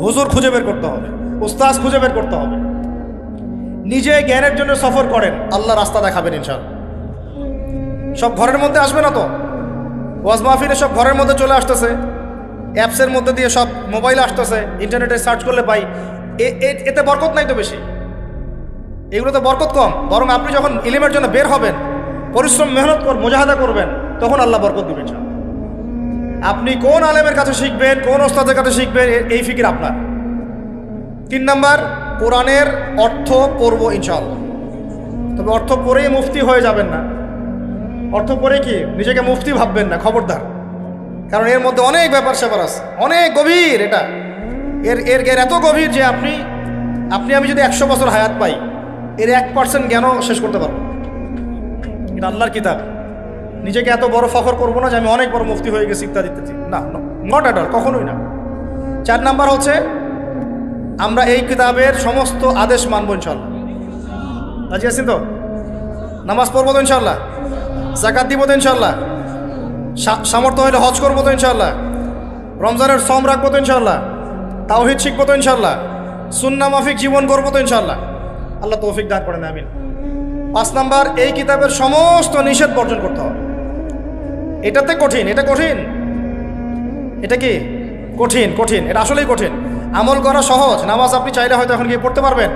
হুজুর খুঁজে বের করতে হবে, উস্তাদ খুঁজে বের করতে হবে। নিজে জ্ঞানের জন্য সফর করেন, আল্লাহ রাস্তা দেখাবেন ইনশাআল্লাহ। সব ঘরের মধ্যে আসবে না তো, ওয়াজ মাহফিলে সব ঘরের মধ্যে চলে আসতেছে, অ্যাপসের মধ্যে দিয়ে সব মোবাইলে আসতেছে, ইন্টারনেটে সার্চ করলে পাই। এতে বরকত নাই তো বেশি, এগুলোতে বরকত কম। বরং আপনি যখন ইলমের জন্য বের হবেন, পরিশ্রম মেহনত মুজাহাদা করবেন, তখন আল্লাহ বরকত দিবেন। আপনি কোন আলেমের কাছে শিখবেন, কোন ওস্তাদের কাছে শিখবেন, এই ফিকির আপনার। 3 নাম্বার, কোরআনের অর্থ পড়ব ইনশাআল্লাহ। তবে অর্থ পড়েই মুফতি হয়ে যাবেন না, অর্থ পড়ে কি নিজেকে মুফতি ভাববেন না, খবরদার। কারণ এর মধ্যে অনেক ব্যাপার স্যাপার আছে, অনেক গভীর। এটা এর এত গভীর যে আমি যদি 100 বছর হায়াত পাই, এর 1% জ্ঞানও শেষ করতে পারবো। এটা আল্লাহর কিতাব। নিজেকে এত বড় ফখর করবো না যে আমি অনেক বড় মুফতি হয়ে গেছি ইত্যাদি ইত্যাদি, না, নট অ্যাট অল, কখনোই না। 4 নাম্বার হচ্ছে, আমরা এই কিতাবের সমস্ত আদেশ মানবো ইনশাআল্লাহ। রাজি আছেন তো? নামাজ পড়বো তো ইনশাআল্লাহ, যাকাত দিব তো ইনশাআল্লাহ, সামর্থ্য হলে হজ করবো তো ইনশাআল্লাহ, রমজানের সম রাখবো তো ইনশাআল্লাহ, তাওহীদ শিখবো তো ইনশাআল্লাহ, সুন্নাহ মাফিক জীবন করবো তো ইনশাআল্লাহ। আল্লাহ তৌফিক দান করেন, আমিন। 5 নাম্বার, এই কিতাবের সমস্ত নিষেধ বর্জন করতে হবে। এটাতে কঠিন, এটা কঠিন, এটা কি কঠিন, এটা আসলেই কঠিন। আমল করা সহজ, নামাজ আপনি চাইলে হয়তো এখন গিয়ে পড়তে পারবেন,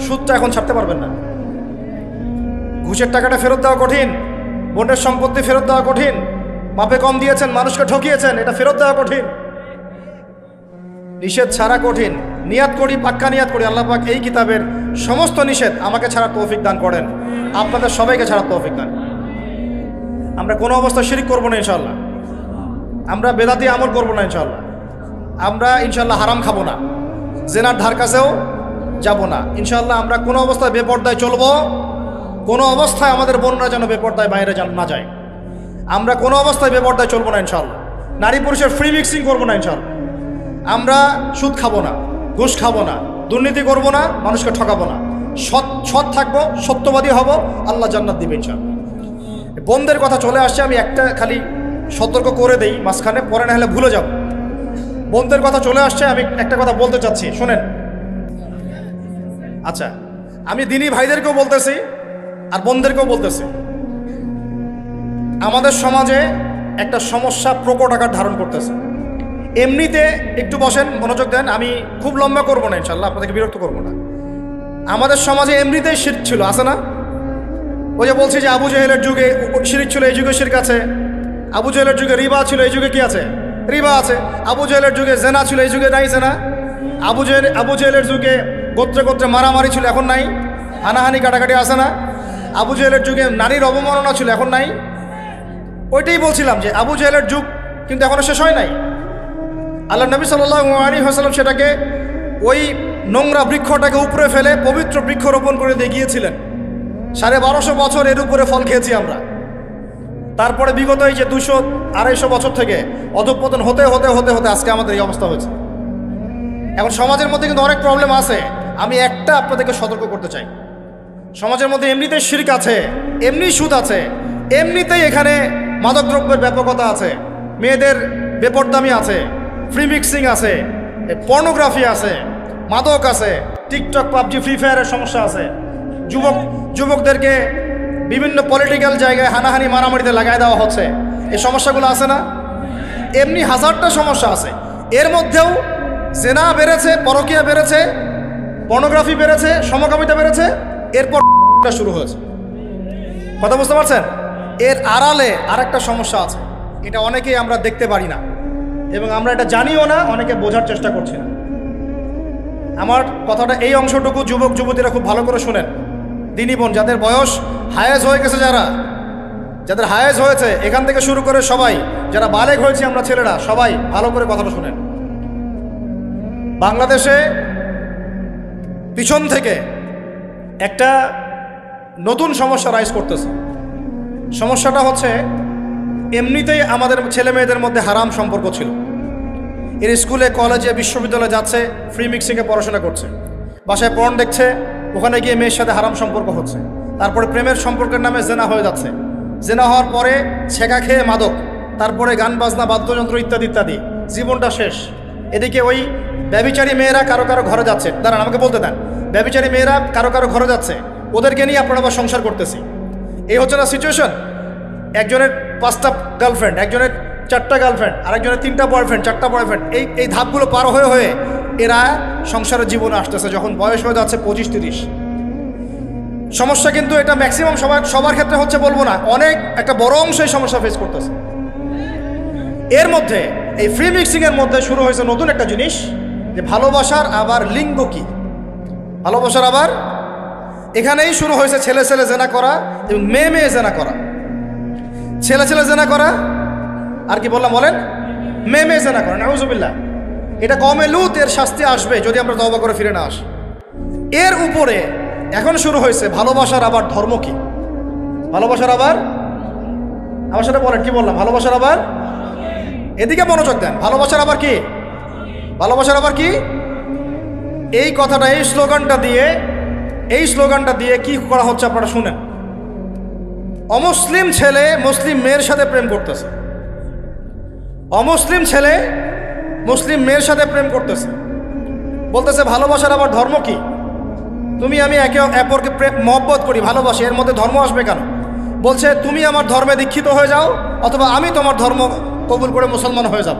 সুদটা এখন ছাড়তে পারবেন না। ঘুষের টাকাটা ফেরত দেওয়া কঠিন, বোনের সম্পত্তি ফেরত দেওয়া কঠিন, মাপে কম দিয়েছেন, মানুষকে ঠকিয়েছেন, এটা ফেরত দেওয়া কঠিন। নিষেধ ছাড়া কঠিন। নিয়াত করি, পাক্কা নিয়াত করি, আল্লাহ পাক এই কিতাবের সমস্ত নিষেধ আমাকে ছাড়া তৌফিক দান করেন, আপনাদের সবাইকে ছাড়া তৌফিক দান। আমরা কোনো অবস্থা শিরিক করবো না ইনশাআল্লাহ, আমরা বেদাতি আমল করবো না ইনশাআল্লাহ, আমরা ইনশাআল্লাহ হারাম খাবো না, জেনার ধার কাছেও যাব না ইনশাআল্লাহ। আমরা কোনো অবস্থায় বেপরদায় চলবো, কোনো অবস্থায় আমাদের বোনরা যেন বেপরদায় বাইরে না যায়। আমরা কোনো অবস্থায় বেপরদায় চলবো না ইনশাআল্লাহ। নারী পুরুষের ফ্রি মিক্সিং করবো না ইনশাআল্লাহ। আমরা সুদ খাবো না, ঘুষ খাবো না, দুর্নীতি করবো না, মানুষকে ঠকাবো না, সৎ থাকবো, সত্যবাদী হব, আল্লাহ জান্নাত দিবে ইনশাআল্লাহ। বোনদের কথা চলে আসছে, আমি একটা খালি সতর্ক করে দেই মাঝখানে, পরে না হলে ভুলে যাব। বোনদের কথা চলে আসছে, আমি একটা কথা বলতে চাচ্ছি, শোনেন। আচ্ছা, আমি দিনী ভাইদেরকেও বলতেছি আর বোনদেরকেও বলতেছি, আমাদের সমাজে একটা সমস্যা প্রকট আকার ধারণ করতেছে। এমনিতে একটু বসেন, মনোযোগ দেন, আমি খুব লম্বা করবো না, ইনশাল্লাহ আপনাদেরকে বিরক্ত করবো না। আমাদের সমাজে এমনিতেই শিরক ছিল, আছে না? ওই যে বলছি যে আবু জেহেলের যুগে শিরক ছিল, এই যুগে শিরক আছে। আবু জেহেলের যুগে রিবা ছিল, এই যুগে কি আছে? রিবা আছে। আবু জেহেলের যুগে জেনা ছিল, এই যুগে নাই জেনা। আবু জেহেলের যুগে গোত্রে গোত্রে মারামারি ছিল, এখন নাই। হানাহানি কাটাকাটি আছে না? আবু জেহেলের যুগে নারীর অবমাননা ছিল, এখন নাই। ওইটাই বলছিলাম যে আবু জেহেলের যুগ কিন্তু এখনো শেষ হয় নাই। আল্লাহ নবী সাল্লাল্লাহু আলাইহি ওয়াসাল্লাম সেটাকে, ওই নোংরা বৃক্ষটাকে উপরে ফেলে পবিত্র বৃক্ষ রোপণ করে দিয়ে গিয়েছিলেন। 1250 বছর এর উপরে ফল খেয়েছি আমরা। তারপরে বিগত এই যে 200-250 বছর থেকে অধঃপতন হতে হতে হতে হতে আজকে আমাদের এই অবস্থা হয়েছে। এখন সমাজের মধ্যে কিন্তু অনেক প্রবলেম আছে। আমি একটা আপনাদেরকে সতর্ক করতে চাই, সমাজের মধ্যে এমনিতেই শিরক আছে, এমনি সুদ আছে, এমনিতেই এখানে মাদকদ্রব্যের ব্যাপকতা আছে, মেয়েদের বেপরদামি আছে, ফ্রি মিক্সিং আছে, পর্নোগ্রাফি আছে, মাদক আছে, টিকটক, পাবজি, ফ্রি ফায়ারের সমস্যা আছে, যুবকদেরকে বিভিন্ন পলিটিক্যাল জায়গায় হানাহানি মারামারিতে লাগাই দেওয়া হচ্ছে। এই সমস্যাগুলো আছে না? এমনি হাজারটা সমস্যা আছে। এর মধ্যেও জেনা বেড়েছে, পরকীয়া বেড়েছে, পর্নোগ্রাফি বেড়েছে, সমকামিতা বেড়েছে, এরপর শুরু হয়েছে। কথা বুঝতে পারছেন? এর আড়ালে আরেকটা সমস্যা আছে, এটা অনেকেই আমরা দেখতে পারি না এবং আমরা এটা জানিও না, অনেকে বোঝার চেষ্টা করছি না। আমার কথাটা এই অংশটুকু যুবক যুবতীরা খুব ভালো করে শুনেন। দিনী বোন, যাদের বয়স হায়েজ হয়ে গেছে, যাদের হায়েজ হয়েছে, এখান থেকে শুরু করে সবাই, যারা বালেগ হয়েছে আমরা ছেলেরা, সবাই ভালো করে কথাটা শুনেন। বাংলাদেশে পিছন থেকে একটা নতুন সমস্যা রাইজ করতেছে। সমস্যাটা হচ্ছে, এমনিতেই আমাদের ছেলে মেয়েদের মধ্যে হারাম সম্পর্ক ছিল। এর স্কুলে, কলেজে, বিশ্ববিদ্যালয়ে যাচ্ছে, ফ্রি মিক্সিংয়ে পড়াশোনা করছে, বাসায় পর্ন দেখছে, ওখানে গিয়ে মেয়ের সাথে হারাম সম্পর্ক হচ্ছে, তারপরে প্রেমের সম্পর্কের নামে জেনা হয়ে যাচ্ছে, জেনা হওয়ার পরে ছেঁকা খেয়ে মাদক, তারপরে গান বাজনা, বাদ্যযন্ত্র ইত্যাদি ইত্যাদি, জীবনটা শেষ। এদিকে ওই ব্যভিচারী মেয়েরা কারো কারো ঘরে যাচ্ছে, দাঁড়ান আমাকে বলতে দেন, ব্যভিচারী মেয়েরা কারো কারো ঘরে যাচ্ছে, ওদেরকে নিয়ে আপনারা আবার সংসার করতেছি। এই হচ্ছে না সিচুয়েশন? একজনের 5টা গার্লফ্রেন্ড, একজনের 4টা গার্লফ্রেন্ড, আরেকজনের 3টা বয়ফ্রেন্ড, 4টা বয়ফ্রেন্ড, এই ধাপগুলো পার হয়ে হয়ে এরা সংসারের জীবনে আসতেছে যখন বয়স হয়ে যাচ্ছে 25-30। সমস্যা কিন্তু এটা ম্যাক্সিমাম সবার ক্ষেত্রে হচ্ছে বলবো না, অনেক একটা বড় অংশ এই সমস্যা ফেস করতেছে। এর মধ্যে এই ফ্রি মিক্সিংয়ের মধ্যে শুরু হয়েছে নতুন একটা জিনিস, যে ভালোবাসার আবার লিঙ্গ কি, ভালোবাসার আবার এখানেই শুরু হয়েছে ছেলে ছেলে জেনা করা এবং মেয়ে মেয়ে জেনা করা। ছেলে ছেলে জেনা করা আর কি বললাম বলেন, মেয়ে মেয়ে জেনা করা, নাউজুবিল্লাহ। এটা কওমে লূত, এর শাস্তি আসবে যদি আমরা তওবা করে ফিরে না আসি। এর উপরে এখন শুরু হয়েছে ভালোবাসার আবার ধর্ম কি, ভালোবাসার আবার, আমার সাথে বলেন কি বললাম, ভালোবাসার আবার, এদিকে মনোযোগ দেন, ভালোবাসার আবার কি, ভালোবাসার আবার কি, এই কথাটা, এই স্লোগানটা দিয়ে কি করা হচ্ছে আপনারা শুনেন। অমুসলিম ছেলে মুসলিম মেয়ের সাথে প্রেম করতেছে, অমুসলিম ছেলে মুসলিম মেয়ের সাথে প্রেম করতেছে, বলতেছে ভালোবাসার আবার ধর্ম কি, তুমি আমি একে অপরকে মহব্বত করি, ভালোবাসি, এর মধ্যে ধর্ম আসবে কেন? বলছে তুমি আমার ধর্মে দীক্ষিত হয়ে যাও, অথবা আমি তোমার ধর্ম কবুল করে মুসলমান হয়ে যাব।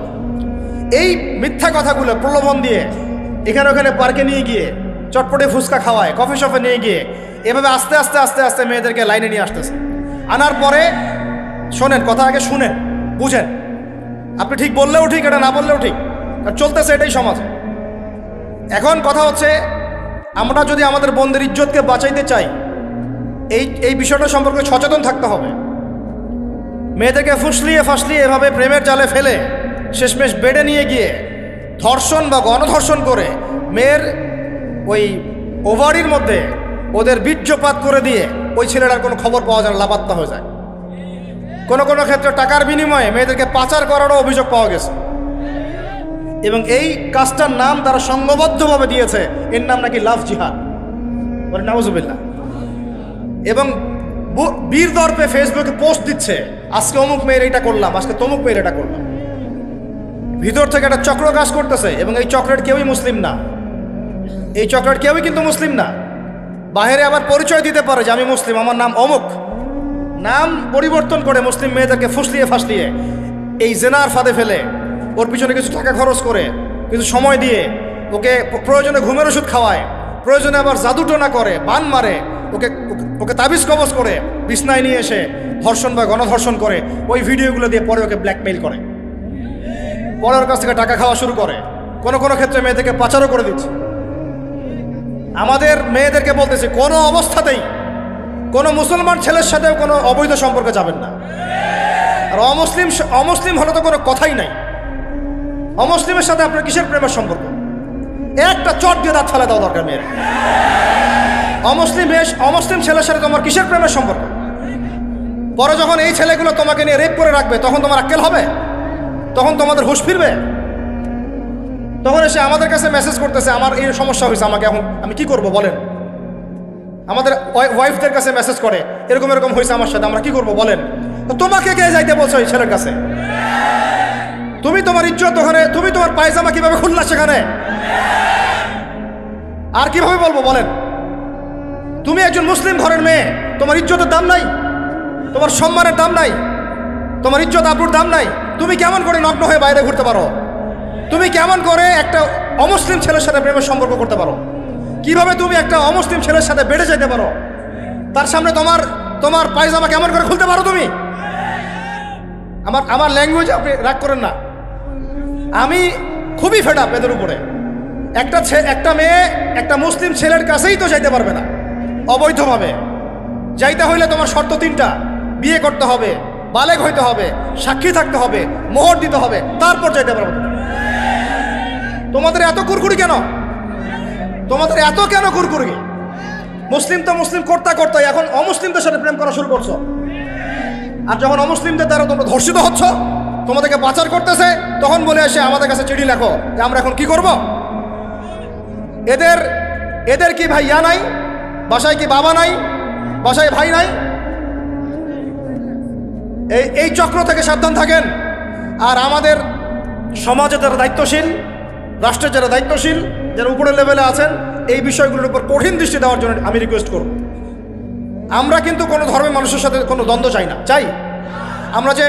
এই মিথ্যা কথাগুলো প্রলোভন দিয়ে এখানে ওখানে পার্কে নিয়ে গিয়ে চটপটে ফুচকা খাওয়ায়, কফি শপে নিয়ে গিয়ে এভাবে আস্তে আস্তে আস্তে আস্তে মেয়েদেরকে লাইনে নিয়ে আসতেছে। আনার পরে শোনেন, কথা আগে শুনেন, বুঝেন। আপনি ঠিক বললেও ঠিক, এটা না বললেও ঠিক, চলতেছে এটাই সমাজে। এখন কথা হচ্ছে, আমরা যদি আমাদের বোনদের ইজ্জতকে বাঁচাইতে চাই, এই বিষয়টা সম্পর্কে সচেতন থাকতে হবে। মেয়েদেরকে ফুসলিয়ে ফাসলিয়ে এভাবে প্রেমের জালে ফেলে শেষমেশ বেডে নিয়ে গিয়ে ধর্ষণ বা গণধর্ষণ করে মেয়ের ওই ওভারির মধ্যে ওদের বীর্যপাত করে দিয়ে ওই ছেলেটার কোনো খবর পাওয়া যায় না, লাপাত্তা হয়ে যায়। কোনো কোনো ক্ষেত্রে টাকার বিনিময়ে মেয়েদেরকে পাচার করারও অভিযোগ পাওয়া গেছে। এবং এই কাজটার নাম তারা সংঘবদ্ধভাবে দিয়েছে, এর নাম নাকি লাভ জিহাদ, বলে নাউজুবিল্লাহ। এবং বীর দর্পে ফেসবুকে পোস্ট দিচ্ছে, আজকে অমুক মেয়ের এটা করলাম, আজকে তমুক মেয়ের এটা করলাম। ভিতর থেকে একটা চক্র কাজ করতেছে, এবং এই চক্রের কেউই মুসলিম না, এই চক্রের কেউই কিন্তু মুসলিম না। বাহিরে আবার পরিচয় দিতে পারে যে আমি মুসলিম, আমার নাম অমুক, নাম পরিবর্তন করে মুসলিম মেয়েদেরকে ফুসলিয়ে ফাসলিয়ে এই জেনার ফাঁদে ফেলে ওর পিছনে কিছু টাকা খরচ করে, কিছু সময় দিয়ে ওকে প্রয়োজনে ঘুমের ওষুধ খাওয়ায়, প্রয়োজনে আবার জাদুটোনা করে, বান মারে, ওকে ওকে তাবিজ কবজ করে বিছনায় নিয়ে এসে ধর্ষণ বা গণধর্ষণ করে, ওই ভিডিওগুলো দিয়ে পরে ওকে ব্ল্যাকমেইল করে, পরে ওর কাছ থেকে টাকা খাওয়া শুরু করে, কোনো কোনো ক্ষেত্রে মেয়েদেরকে পাচারও করে দিচ্ছে। আমাদের মেয়েদেরকে বলতেছে কোনো অবস্থাতেই কোনো মুসলমান ছেলের সাথেও কোনো অবৈধ সম্পর্কে যাবেন না। আর অমুসলিম হলে তো কোনো কথাই নাই। অমুসলিমের সাথে আপনার কিসের প্রেমের সম্পর্ক? একটা চট দিয়ে দাঁত ফেলে দেওয়া দরকার মেয়ের। অমুসলিম ছেলের সাথে তোমার কিসের প্রেমের সম্পর্ক? পরে যখন এই ছেলেগুলো তোমাকে নিয়ে রেপ করে রাখবে তখন তোমার আক্কেল হবে? তখন তোমাদের হুঁশ ফিরবে? তখন এসে আমাদের কাছে মেসেজ করতেছে আমার এই সমস্যা হয়েছে, আমাকে এখন আমি কি করব বলেন। আমাদের ওয়াইফদের কাছে মেসেজ করে এরকম এরকম হয়েছে আমার সাথে, আমরা কি করব বলেন। তো তোমাকে কে যাইতে বলছো এই ছেলের কাছে? তুমি তোমার ইজ্জত ওখানে, তুমি তোমার পায়জামা কিভাবে খুললা সেখানে, আর কিভাবে বলবো বলেন? তুমি একজন মুসলিম ঘরের মেয়ে, তোমার ইজ্জতের দাম নাই, তোমার সম্মানের দাম নাই, তোমার ইজ্জত আবরুর দাম নাই। তুমি কেমন করে নগ্ন হয়ে বাইরে ঘুরতে পারো? তুমি কেমন করে একটা অমুসলিম ছেলের সাথে প্রেমের সম্পর্ক করতে পারো? কিভাবে তুমি একটা অমুসলিম ছেলের সাথে বেড়ে যেতে পারো? তার সামনে তোমার পায়জামা কেমন করে খুলতে পারো তুমি? আমার ল্যাঙ্গুয়েজ আপনি রাগ করেন না, আমি খুবই ফেড আপ এদের উপরে। একটা মেয়ে একটা মুসলিম ছেলের কাছেই তো যাইতে পারবে না অবৈধভাবে। যাইতে হইলে তোমার শর্ত 3টা, বিয়ে করতে হবে, বালেগ হইতে হবে, সাক্ষী থাকতে হবে, মোহর দিতে হবে, তারপর যাইতে পারবে। তোমাদের এত কুরকুরি কেন? তোমাদের এত কেন কুরকুরি? মুসলিম তো মুসলিম করতে করতে এখন অমুসলিমদের সাথে প্রেম করা শুরু করছো। আর যখন অমুসলিমদের দ্বারা তোমরা ধর্ষিত হচ্ছ, তোমাদেরকে পাচার করতেছে, তখন বলে এসে আমাদের কাছে চিঠি লেখো যে আমরা এখন কি করব। এদের কি ভাইয়া নাই? বাসায় কি বাবা নাই? বাসায় ভাই নাই? এই চক্র থেকে সাবধান থাকেন। আর আমাদের সমাজে যারা দায়িত্বশীল, রাষ্ট্রের যারা দায়িত্বশীল, যারা উপরের লেভেলে আছেন, এই বিষয়গুলোর উপর কঠিন দৃষ্টি দেওয়ার জন্য আমি রিকোয়েস্ট করব। আমরা কিন্তু কোনো ধর্মের মানুষের সাথে কোনো দ্বন্দ্ব চাই না। চাই আমরা যে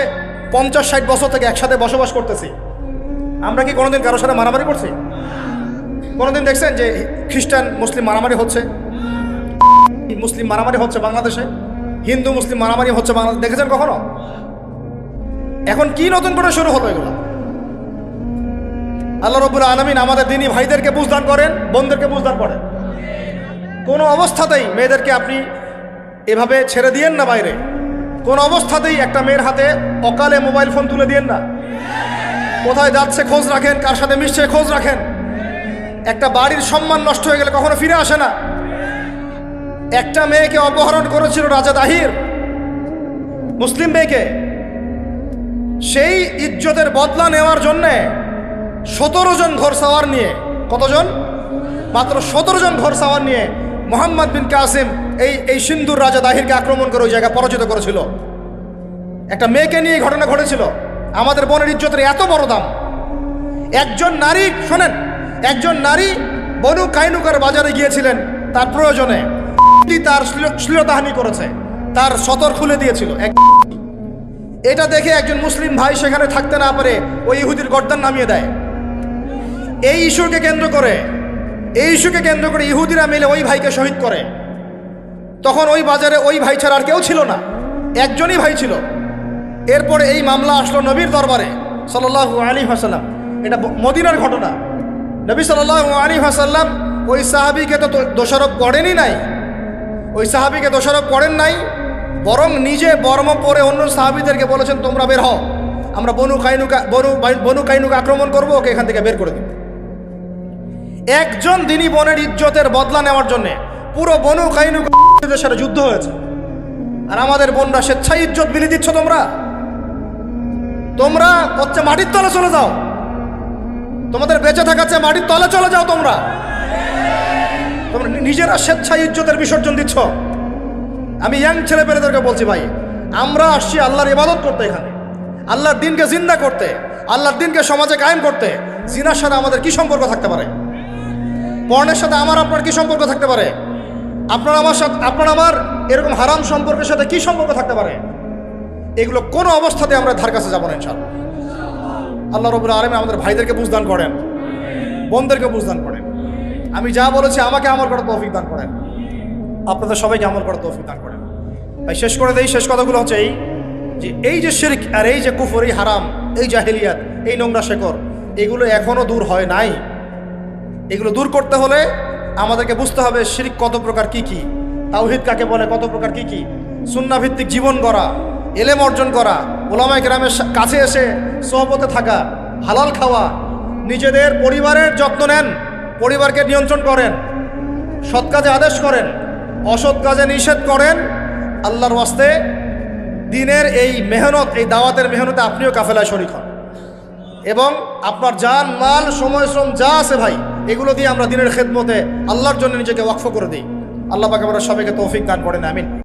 50-60 বছর থেকে একসাথে বসবাস করতেছি, আমরা কি কোনোদিন কারোর সাথে মারামারি করছি? কোনোদিন দেখছেন যে খ্রিস্টান মুসলিম মারামারি হচ্ছে? মুসলিম মারামারি হচ্ছে বাংলাদেশে, হিন্দু মুসলিম মারামারি হচ্ছে বাংলাদেশে, দেখেছেন কখনো? এখন কি নতুন করে শুরু হলো এগুলো? আল্লাহ রাব্বুল আলামিন আমাদের দ্বীনি ভাইদেরকে বুঝদান করেন, বোনদেরকে বুঝদান করেন। কোনো অবস্থাতেই মেয়েদেরকে আপনি এভাবে ছেড়ে দিয়েন না বাইরে। কোন অবস্থাতেই একটা মেয়ের হাতে অকালে মোবাইল ফোন তুলে দিয়েন না। কোথায় যাচ্ছে খোঁজ রাখেন, কার সাথে মিশছে খোঁজ রাখেন। একটা বাড়ির সম্মান নষ্ট হয়ে গেলে কখনো ফিরে আসে না। একটা মেয়েকে অপহরণ করেছিল রাজা দাহির, মুসলিম মেয়েকে। সেই ইজ্জতের বদলা নেওয়ার জন্যে 17 জন ঘোড়সাওয়ার নিয়ে, কতজন? মাত্র 17 জন ঘোড়সাওয়ার নিয়ে মোহাম্মদ বিন কাসিম এই সিন্ধুর রাজা দাহিরকে আক্রমণ করে ওই জায়গা পরাজিত করেছিল। একটা মেয়েকে নিয়ে ঘটনা ঘটেছিল। আমাদের বোনের ইজ্জতের এত বড় দাম। একজন নারী, শোনেন, একজন নারী বনু কাইনুকার বাজারে গিয়েছিলেন তার প্রয়োজনে, তার শ্লীলতাহানি করেছে, তার সতর খুলে দিয়েছিল। এটা দেখে একজন মুসলিম ভাই সেখানে থাকতে না পারে ওই ইহুদির গর্দান নামিয়ে দেয়। এই ইস্যুকে কেন্দ্র করে ইহুদিরা মিলে ওই ভাইকে শহীদ করে। তখন ওই বাজারে ওই ভাই ছাড়া আর কেউ ছিল না, একজনই ভাই ছিল। এরপরে এই মামলা আসলো নবীর দরবারে সাল্লাল্লাহু আলাইহি ওয়াসাল্লাম। এটা মদিনার ঘটনা। নবী সাল্লাল্লাহু আলাইহি ওয়াসাল্লাম ওই সাহাবীকে তো দোষারোপ করেনই নাই, ওই সাহাবীকে দোষারোপ করেন নাই, বরং নিজে বর্ম পরে অন্য সাহাবীদেরকে বলেছেন তোমরা বের হও, আমরা বনু কাইনুকা আক্রমণ করবো, ওকে এখান থেকে বের করে দিন। একজন দিনী বোনের ইজ্জতের বদলা নেওয়ার জন্য পুরো বনু কাইনুকার সাথে যুদ্ধ হয়েছে। আর আমাদের বোনরা স্বেচ্ছায় ইজ্জত বিলি দিচ্ছ। তোমরা হচ্ছে মাটির তলে চলে যাও, তোমাদের বেঁচে থাকার চেয়ে মাটির তলে চলে যাও। তোমরা নিজেরা স্বেচ্ছায় ইজ্জতের বিসর্জন দিচ্ছ। আমি ইয়াং ছেলেপেলেদেরকে বলছি, ভাই আমরা আসছি আল্লাহর ইবাদত করতে, এখানে আল্লাহর দিনকে জিন্দা করতে। আল্লাহর দিনকে সমাজে কায়েম করতে জিনার সাথে আমাদের কি সম্পর্ক থাকতে পারে? পর্নের সাথে আমার আপনার কি সম্পর্ক থাকতে পারে? আপনার আমার এরকম হারাম সম্পর্কের সাথে কি সম্পর্ক থাকতে পারে? এগুলো কোনো অবস্থাতে আমরা ধার কাছে যাবো না ইনশাআল্লাহ। আল্লাহ রাব্বুল আলামিন আমাদের ভাইদেরকে বুঝদান করেন, বোনদেরকে বুঝদান করেন। আমি যা বলেছি আমাকে আমল করার তৌফিক দান করেন, আপনাদের সবাইকে আমল করার তৌফিক দান করেন। তাই শেষ করে দেই, শেষ কথাগুলো হচ্ছে এই যে শিরক আর এই যে কুফর, এই হারাম, এই জাহেলিয়াত, এই নোংরা শেকড়, এগুলো এখনো দূর হয় নাই। এগুলো দূর করতে হলে আমাদেরকে বুঝতে হবে শিরক কত প্রকার, কি কি, তাওহীদ কাকে বলে, কত প্রকার, কি কি, সুন্নাহ ভিত্তিক জীবন গড়া, এলেম অর্জন করা, উলামায়ে কেরামের কাছে এসে সোহবতে থাকা, হালাল খাওয়া, নিজেদের পরিবারের যত্ন নেন, পরিবারকে নিয়ন্ত্রণ করেন, সৎ কাজে আদেশ করেন, অসৎ কাজে নিষেধ করেন। আল্লাহর ওয়াস্তে দিনের এই মেহনত, এই দাওয়াতের মেহনতে আপনিও কাফেলায় শরীক হন এবং আপনার জান, মাল, সময়, শ্রম যা আছে ভাই, এগুলো দিয়ে আমরা দিনের খেদমতে আল্লাহর জন্য নিজেকে ওয়াকফ করে দিই। আল্লাহ পাক আমরা সবাইকে তৌফিক দান করেন, আমিন।